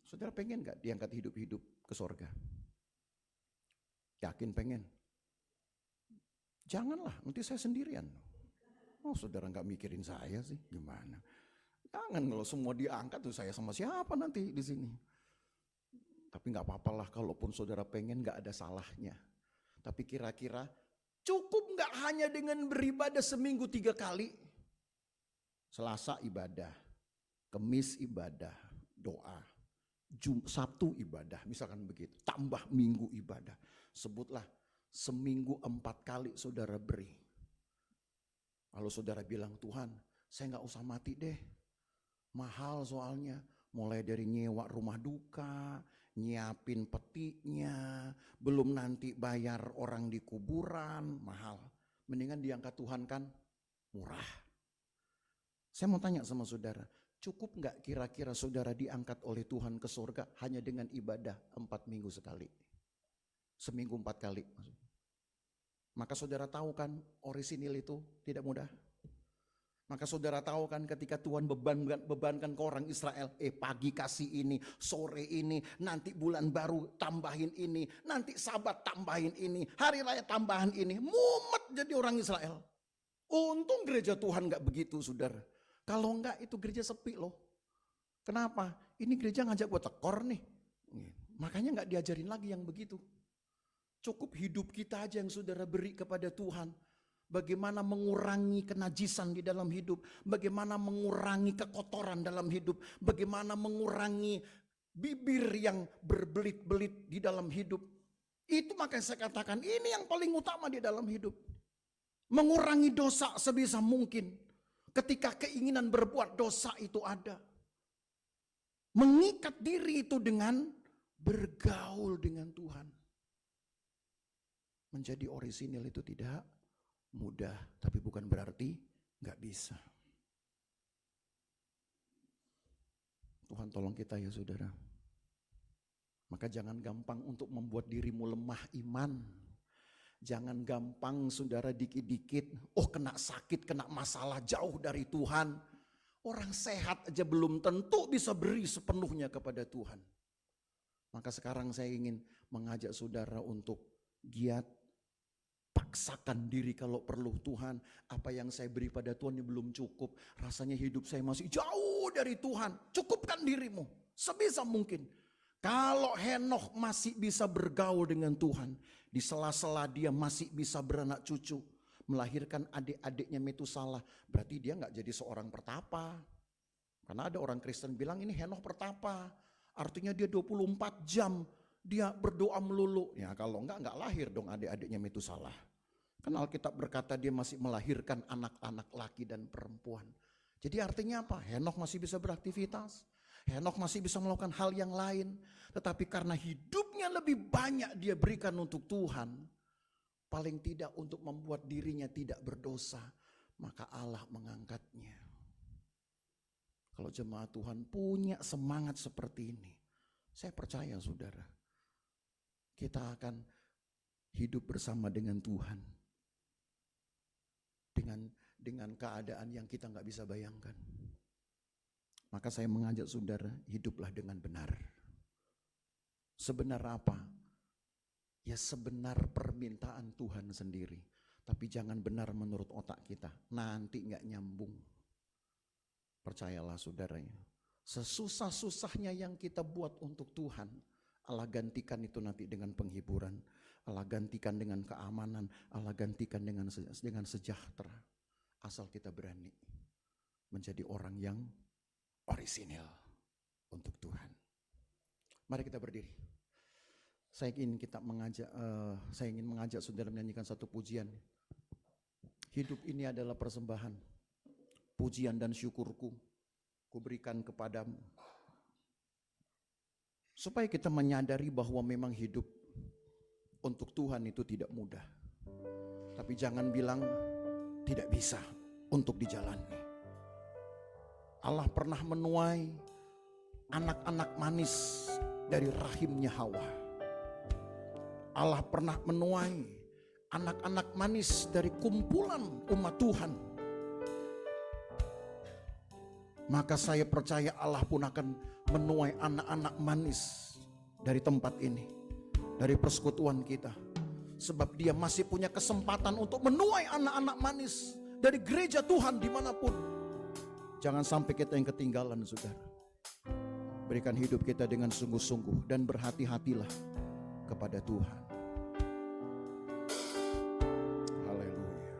Saudara pengen gak diangkat hidup-hidup ke sorga? Yakin pengen? Janganlah, nanti saya sendirian. Oh saudara gak mikirin saya sih, gimana? Jangan, kalau semua diangkat tuh saya sama siapa nanti di sini. Tapi gak apa-apalah kalaupun saudara pengen gak ada salahnya. Tapi kira-kira cukup gak hanya dengan beribadah seminggu 3 kali? Selasa ibadah, Kemis ibadah, doa, Sabtu ibadah, misalkan begitu. Tambah minggu ibadah. Sebutlah seminggu 4 kali saudara beri. Kalau saudara bilang, Tuhan saya gak usah mati deh. Mahal soalnya. Mulai dari nyewa rumah duka, nyiapin petinya, belum nanti bayar orang di kuburan, mahal. Mendingan diangkat Tuhan kan murah. Saya mau tanya sama saudara, cukup gak kira-kira saudara diangkat oleh Tuhan ke surga hanya dengan ibadah 4 minggu sekali? Seminggu 4 kali. Maka saudara tahu kan orisinil itu tidak mudah. Maka saudara tahu kan ketika Tuhan bebankan ke orang Israel, pagi kasih ini, sore ini, nanti bulan baru tambahin ini, nanti Sabat tambahin ini, hari raya tambahan ini, mumet jadi orang Israel. Untung gereja Tuhan gak begitu saudara. Kalau enggak itu gereja sepi loh. Kenapa? Ini gereja ngajak gue tekor nih. Makanya enggak diajarin lagi yang begitu. Cukup hidup kita aja yang saudara beri kepada Tuhan. Bagaimana mengurangi kenajisan di dalam hidup. Bagaimana mengurangi kekotoran dalam hidup. Bagaimana mengurangi bibir yang berbelit-belit di dalam hidup. Itu makanya saya katakan ini yang paling utama di dalam hidup. Mengurangi dosa sebisa mungkin. Ketika keinginan berbuat dosa itu ada. Mengikat diri itu dengan bergaul dengan Tuhan. Menjadi orisinil itu tidak mudah. Tapi bukan berarti gak bisa. Tuhan tolong kita ya saudara. Maka jangan gampang untuk membuat dirimu lemah iman. Jangan gampang saudara dikit-dikit, kena sakit, kena masalah jauh dari Tuhan. Orang sehat aja belum tentu bisa beri sepenuhnya kepada Tuhan. Maka sekarang saya ingin mengajak saudara untuk giat, paksakan diri kalau perlu. Tuhan, apa yang saya beri pada Tuhan ini belum cukup. Rasanya hidup saya masih jauh dari Tuhan. Cukupkan dirimu sebisa mungkin. Kalau Henokh masih bisa bergaul dengan Tuhan, di sela-sela dia masih bisa beranak cucu, melahirkan adik-adiknya Metusalah, berarti dia nggak jadi seorang pertapa. Karena ada orang Kristen bilang ini Henokh pertapa, artinya dia 24 jam dia berdoa melulu. Ya kalau nggak lahir dong adik-adiknya Metusalah. Karena Alkitab berkata dia masih melahirkan anak-anak laki dan perempuan. Jadi artinya apa? Henokh masih bisa beraktivitas. Henokh masih bisa melakukan hal yang lain. Tetapi karena hidupnya lebih banyak dia berikan untuk Tuhan, paling tidak untuk membuat dirinya tidak berdosa, maka Allah mengangkatnya. Kalau jemaat Tuhan punya semangat seperti ini, saya percaya saudara, kita akan hidup bersama dengan Tuhan. Dengan keadaan yang kita nggak bisa bayangkan. Maka saya mengajak saudara, hiduplah dengan benar. Sebenar apa? Ya sebenar permintaan Tuhan sendiri. Tapi jangan benar menurut otak kita. Nanti nggak nyambung. Percayalah saudaranya. Sesusah-susahnya yang kita buat untuk Tuhan, Allah gantikan itu nanti dengan penghiburan. Allah gantikan dengan keamanan. Allah gantikan dengan sejahtera. Asal kita berani menjadi orang yang orisinil untuk Tuhan. Mari kita berdiri. Saya ingin mengajak saudara menyanyikan satu pujian. Hidup ini adalah persembahan. Pujian dan syukurku kuberikan kepadamu. Supaya kita menyadari bahwa memang hidup untuk Tuhan itu tidak mudah. Tapi jangan bilang tidak bisa untuk dijalani. Allah pernah menuai anak-anak manis dari rahimnya Hawa. Allah pernah menuai anak-anak manis dari kumpulan umat Tuhan. Maka saya percaya Allah pun akan menuai anak-anak manis dari tempat ini, dari persekutuan kita. Sebab dia masih punya kesempatan untuk menuai anak-anak manis dari gereja Tuhan dimanapun. Jangan sampai kita yang ketinggalan saudara. Berikan hidup kita dengan sungguh-sungguh dan berhati-hatilah kepada Tuhan. Haleluya.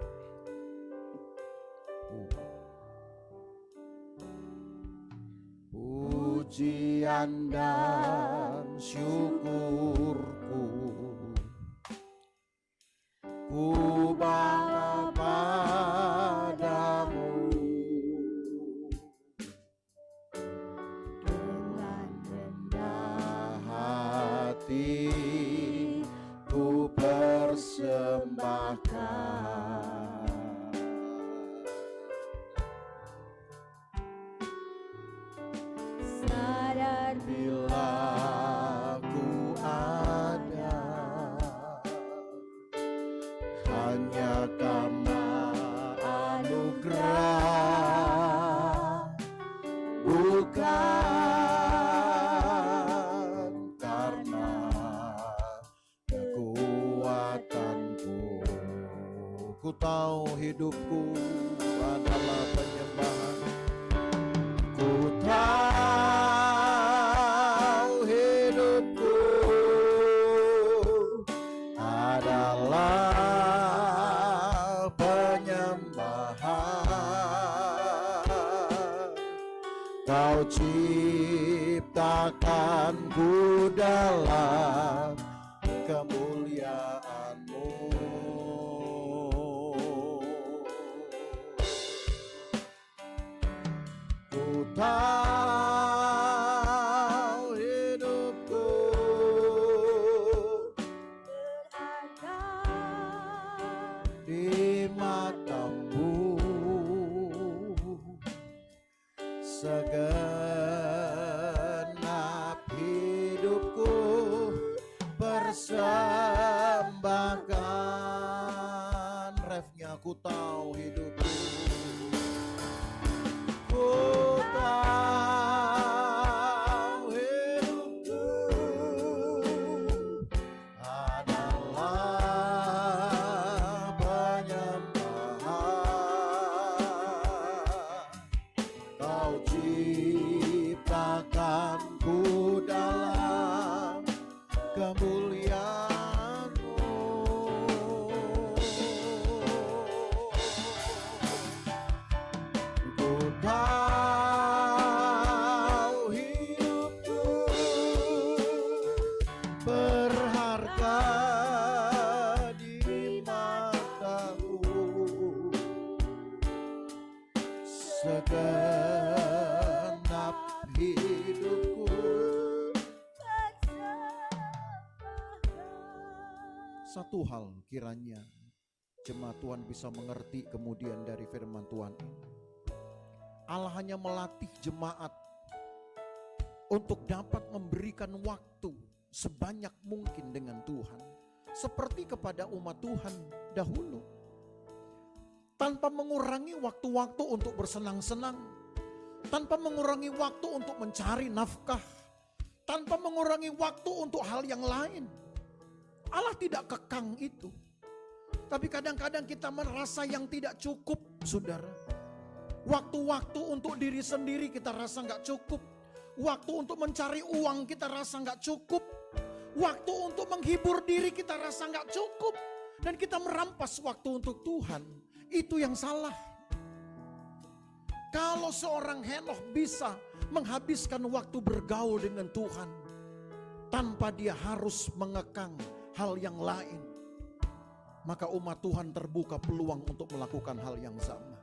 Pujian dan syukurku ku bawa padamu dengan rendah hati ku persembahkan. Sadar bila ku ada hanya karena anugerah, bukan karena kekuatanku. Ku tahu hidupku adalah penyembahan. Ku tahu hidupku adalah Kau ciptakanku dalam kemuliaan-Mu. Ku tahu hidupku berharga di mata-Mu. Segenap hidupku persembahkan. Refnya ku tahu hidupku, ku tahu hidupku adalah penyembahan. Kau ciptakanku dalam segenap hidupku. Satu hal kiranya jemaat Tuhan bisa mengerti kemudian dari firman Tuhan ini. Allah hanya melatih jemaat untuk dapat memberikan waktu sebanyak mungkin dengan Tuhan. Seperti kepada umat Tuhan dahulu. Tanpa mengurangi waktu-waktu untuk bersenang-senang. Tanpa mengurangi waktu untuk mencari nafkah. Tanpa mengurangi waktu untuk hal yang lain. Allah tidak kekang itu. Tapi kadang-kadang kita merasa yang tidak cukup, saudara. Waktu-waktu untuk diri sendiri kita rasa gak cukup. Waktu untuk mencari uang kita rasa gak cukup. Waktu untuk menghibur diri kita rasa gak cukup. Dan kita merampas waktu untuk Tuhan. Itu yang salah. Kalau seorang Henokh bisa menghabiskan waktu bergaul dengan Tuhan. Tanpa dia harus mengekang hal yang lain. Maka umat Tuhan terbuka peluang untuk melakukan hal yang sama.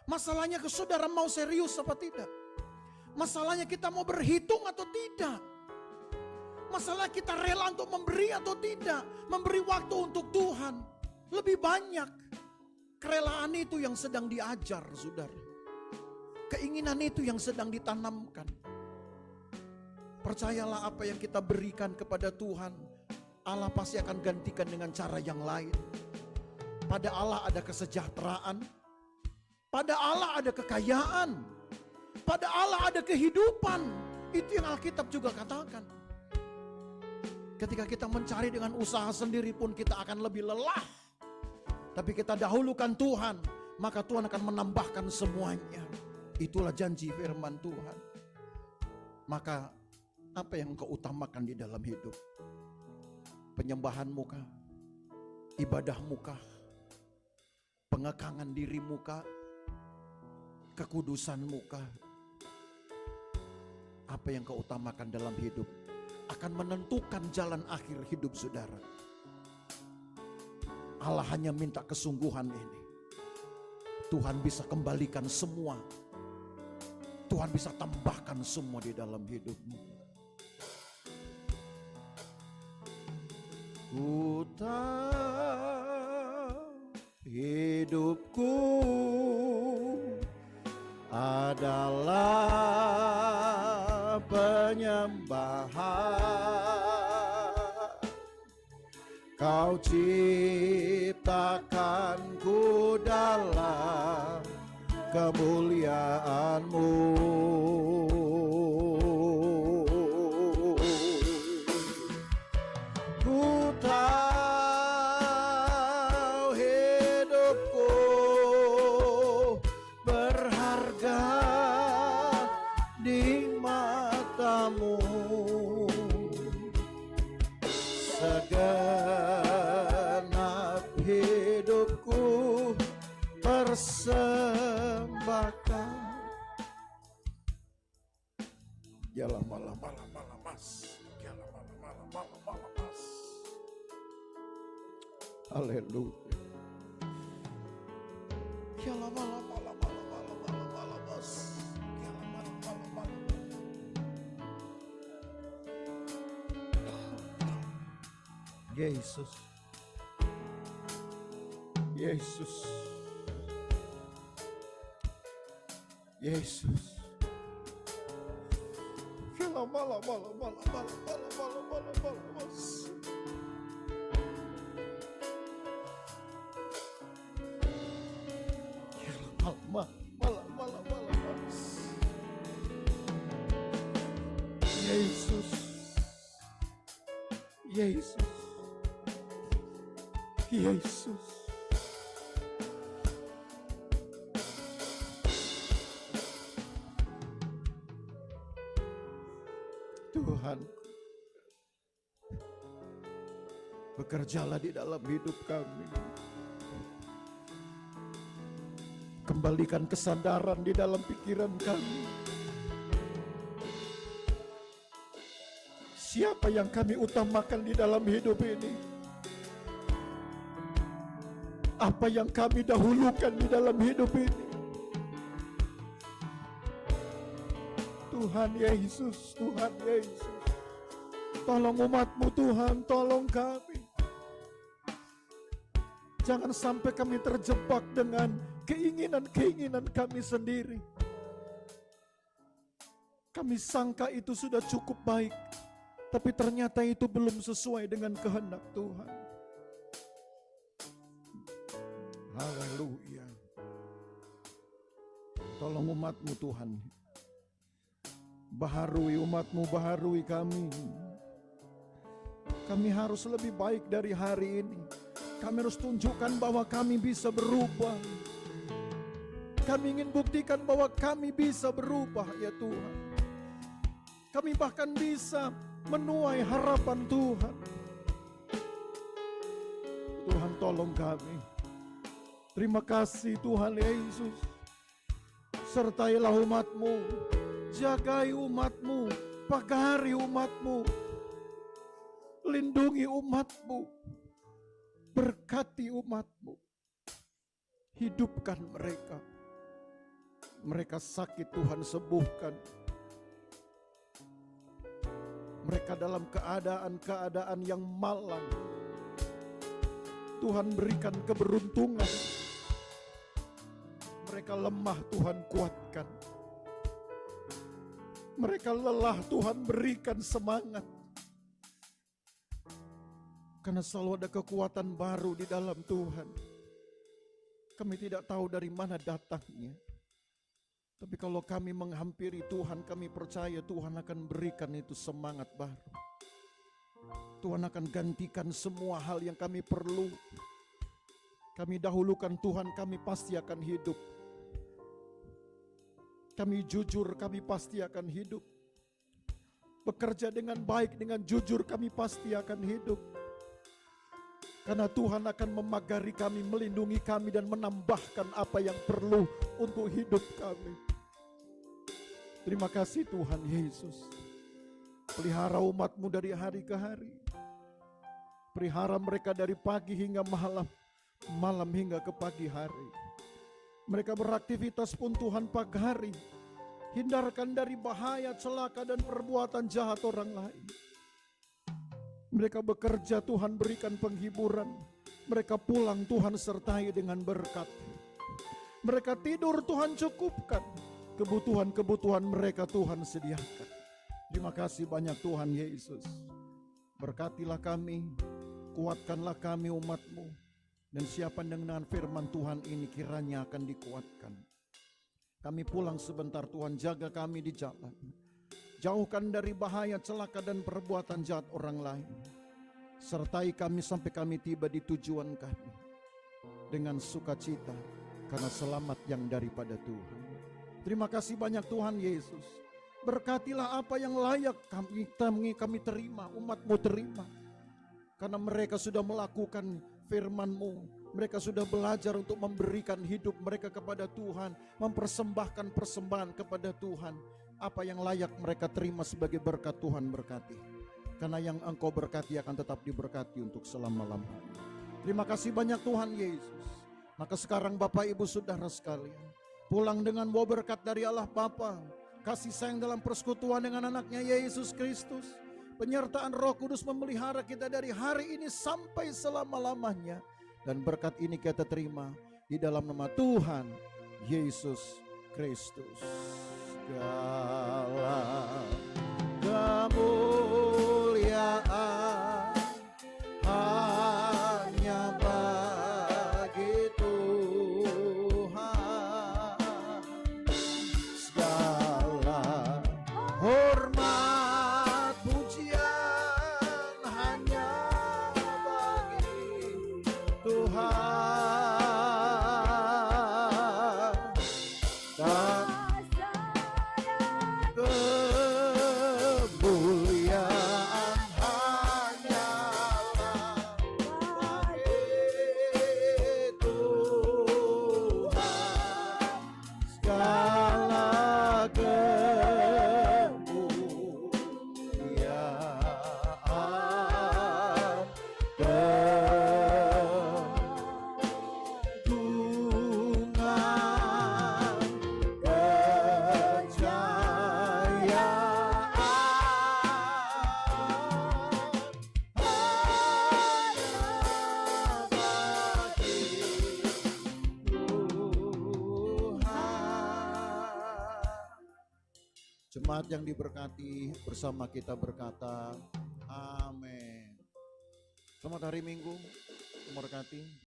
Masalahnya ke saudara mau serius apa tidak? Masalahnya kita mau berhitung atau tidak? Masalah kita rela untuk memberi atau tidak? Memberi waktu untuk Tuhan. Lebih banyak. Kerelaan itu yang sedang diajar, saudara. Keinginan itu yang sedang ditanamkan. Percayalah apa yang kita berikan kepada Tuhan, Allah pasti akan gantikan dengan cara yang lain. Pada Allah ada kesejahteraan. Pada Allah ada kekayaan. Pada Allah ada kehidupan. Itu yang Alkitab juga katakan. Ketika kita mencari dengan usaha sendiri pun kita akan lebih lelah. Tapi kita dahulukan Tuhan, maka Tuhan akan menambahkan semuanya. Itulah janji firman Tuhan. Maka apa yang kau utamakan di dalam hidup? Penyembahanmu kah? Ibadahmu kah? Pengekangan dirimu kah? Kekudusanmu kah? Apa yang kau utamakan dalam hidup akan menentukan jalan akhir hidup saudara. Allah hanya minta kesungguhan ini. Tuhan bisa kembalikan semua. Tuhan bisa tambahkan semua di dalam hidupmu. Ku tahu hidupku adalah penyembahan. Kau ciptakanku dalam kemuliaan-Mu. Ku tahu hidupku berharga di mata-Mu. Segenap hidupku persembahkan. Yalah malam mas. Yalah malam mas. Haleluya. Yalah malam mas. Yalah malam. Yesus. Yesus. Yesus. Yalah malam mas. Malam. Yesus. Tuhan, bekerjalah di dalam hidup kami. Kembalikan kesadaran di dalam pikiran kami. Siapa yang kami utamakan di dalam hidup ini? Apa yang kami dahulukan di dalam hidup ini? Tuhan Yesus, Tuhan Yesus. Tolong umat-Mu Tuhan, tolong kami. Jangan sampai kami terjebak dengan keinginan-keinginan kami sendiri. Kami sangka itu sudah cukup baik, tapi ternyata itu belum sesuai dengan kehendak Tuhan. Haleluya. Tolong umat-Mu Tuhan. Baharui umat-Mu, baharui kami. Kami harus lebih baik dari hari ini. Kami harus tunjukkan bahwa kami bisa berubah. Kami ingin buktikan bahwa kami bisa berubah ya Tuhan. Kami bahkan bisa menuai harapan Tuhan. Tuhan tolong kami. Terima kasih Tuhan Yesus. Sertailah umat-Mu. Jagai umat-Mu. Pagari umat-Mu. Lindungi umat-Mu. Berkati umat-Mu. Hidupkan mereka. Mereka sakit Tuhan sembuhkan. Mereka dalam keadaan-keadaan yang malang. Tuhan berikan keberuntungan. Mereka lemah Tuhan kuatkan. Mereka lelah Tuhan berikan semangat. Karena selalu ada kekuatan baru di dalam Tuhan. Kami tidak tahu dari mana datangnya. Tapi kalau kami menghampiri Tuhan, kami percaya Tuhan akan berikan itu semangat baru. Tuhan akan gantikan semua hal yang kami perlu. Kami dahulukan Tuhan, kami pasti akan hidup. Kami jujur, kami pasti akan hidup. Bekerja dengan baik, dengan jujur, kami pasti akan hidup. Karena Tuhan akan memagari kami, melindungi kami dan menambahkan apa yang perlu untuk hidup kami. Terima kasih Tuhan Yesus. Pelihara umat-Mu dari hari ke hari. Pelihara mereka dari pagi hingga malam, malam hingga ke pagi hari. Mereka beraktivitas pun Tuhan pagi hari. Hindarkan dari bahaya, celaka dan perbuatan jahat orang lain. Mereka bekerja, Tuhan berikan penghiburan. Mereka pulang, Tuhan sertai dengan berkat. Mereka tidur, Tuhan cukupkan. Kebutuhan-kebutuhan mereka Tuhan sediakan. Terima kasih banyak Tuhan Yesus. Berkatilah kami, kuatkanlah kami umat-Mu. Dan siapa yang dengan firman Tuhan ini kiranya akan dikuatkan. Kami pulang sebentar Tuhan, jaga kami di jalan. Jauhkan dari bahaya, celaka dan perbuatan jahat orang lain. Sertai kami sampai kami tiba di tujuan kami. Dengan sukacita karena selamat yang daripada Tuhan. Terima kasih banyak Tuhan Yesus. Berkatilah apa yang layak kami terima, umat-Mu terima. Karena mereka sudah melakukan firman-Mu. Mereka sudah belajar untuk memberikan hidup mereka kepada Tuhan. Mempersembahkan persembahan kepada Tuhan. Apa yang layak mereka terima sebagai berkat Tuhan berkati. Karena yang Engkau berkati akan tetap diberkati untuk selama-lamanya. Terima kasih banyak Tuhan Yesus. Maka sekarang Bapak Ibu Saudara sekalian, pulang dengan bawa berkat dari Allah Bapa, kasih sayang dalam persekutuan dengan anaknya Yesus Kristus, penyertaan Roh Kudus memelihara kita dari hari ini sampai selama-lamanya. Dan berkat ini kita terima di dalam nama Tuhan Yesus Kristus. Segala kemuliaan hanya bagi Tuhan. Segala hormat pujian hanya bagi Tuhan. Dan Jemaat yang diberkati bersama kita berkata, amin. Selamat hari Minggu, memberkati.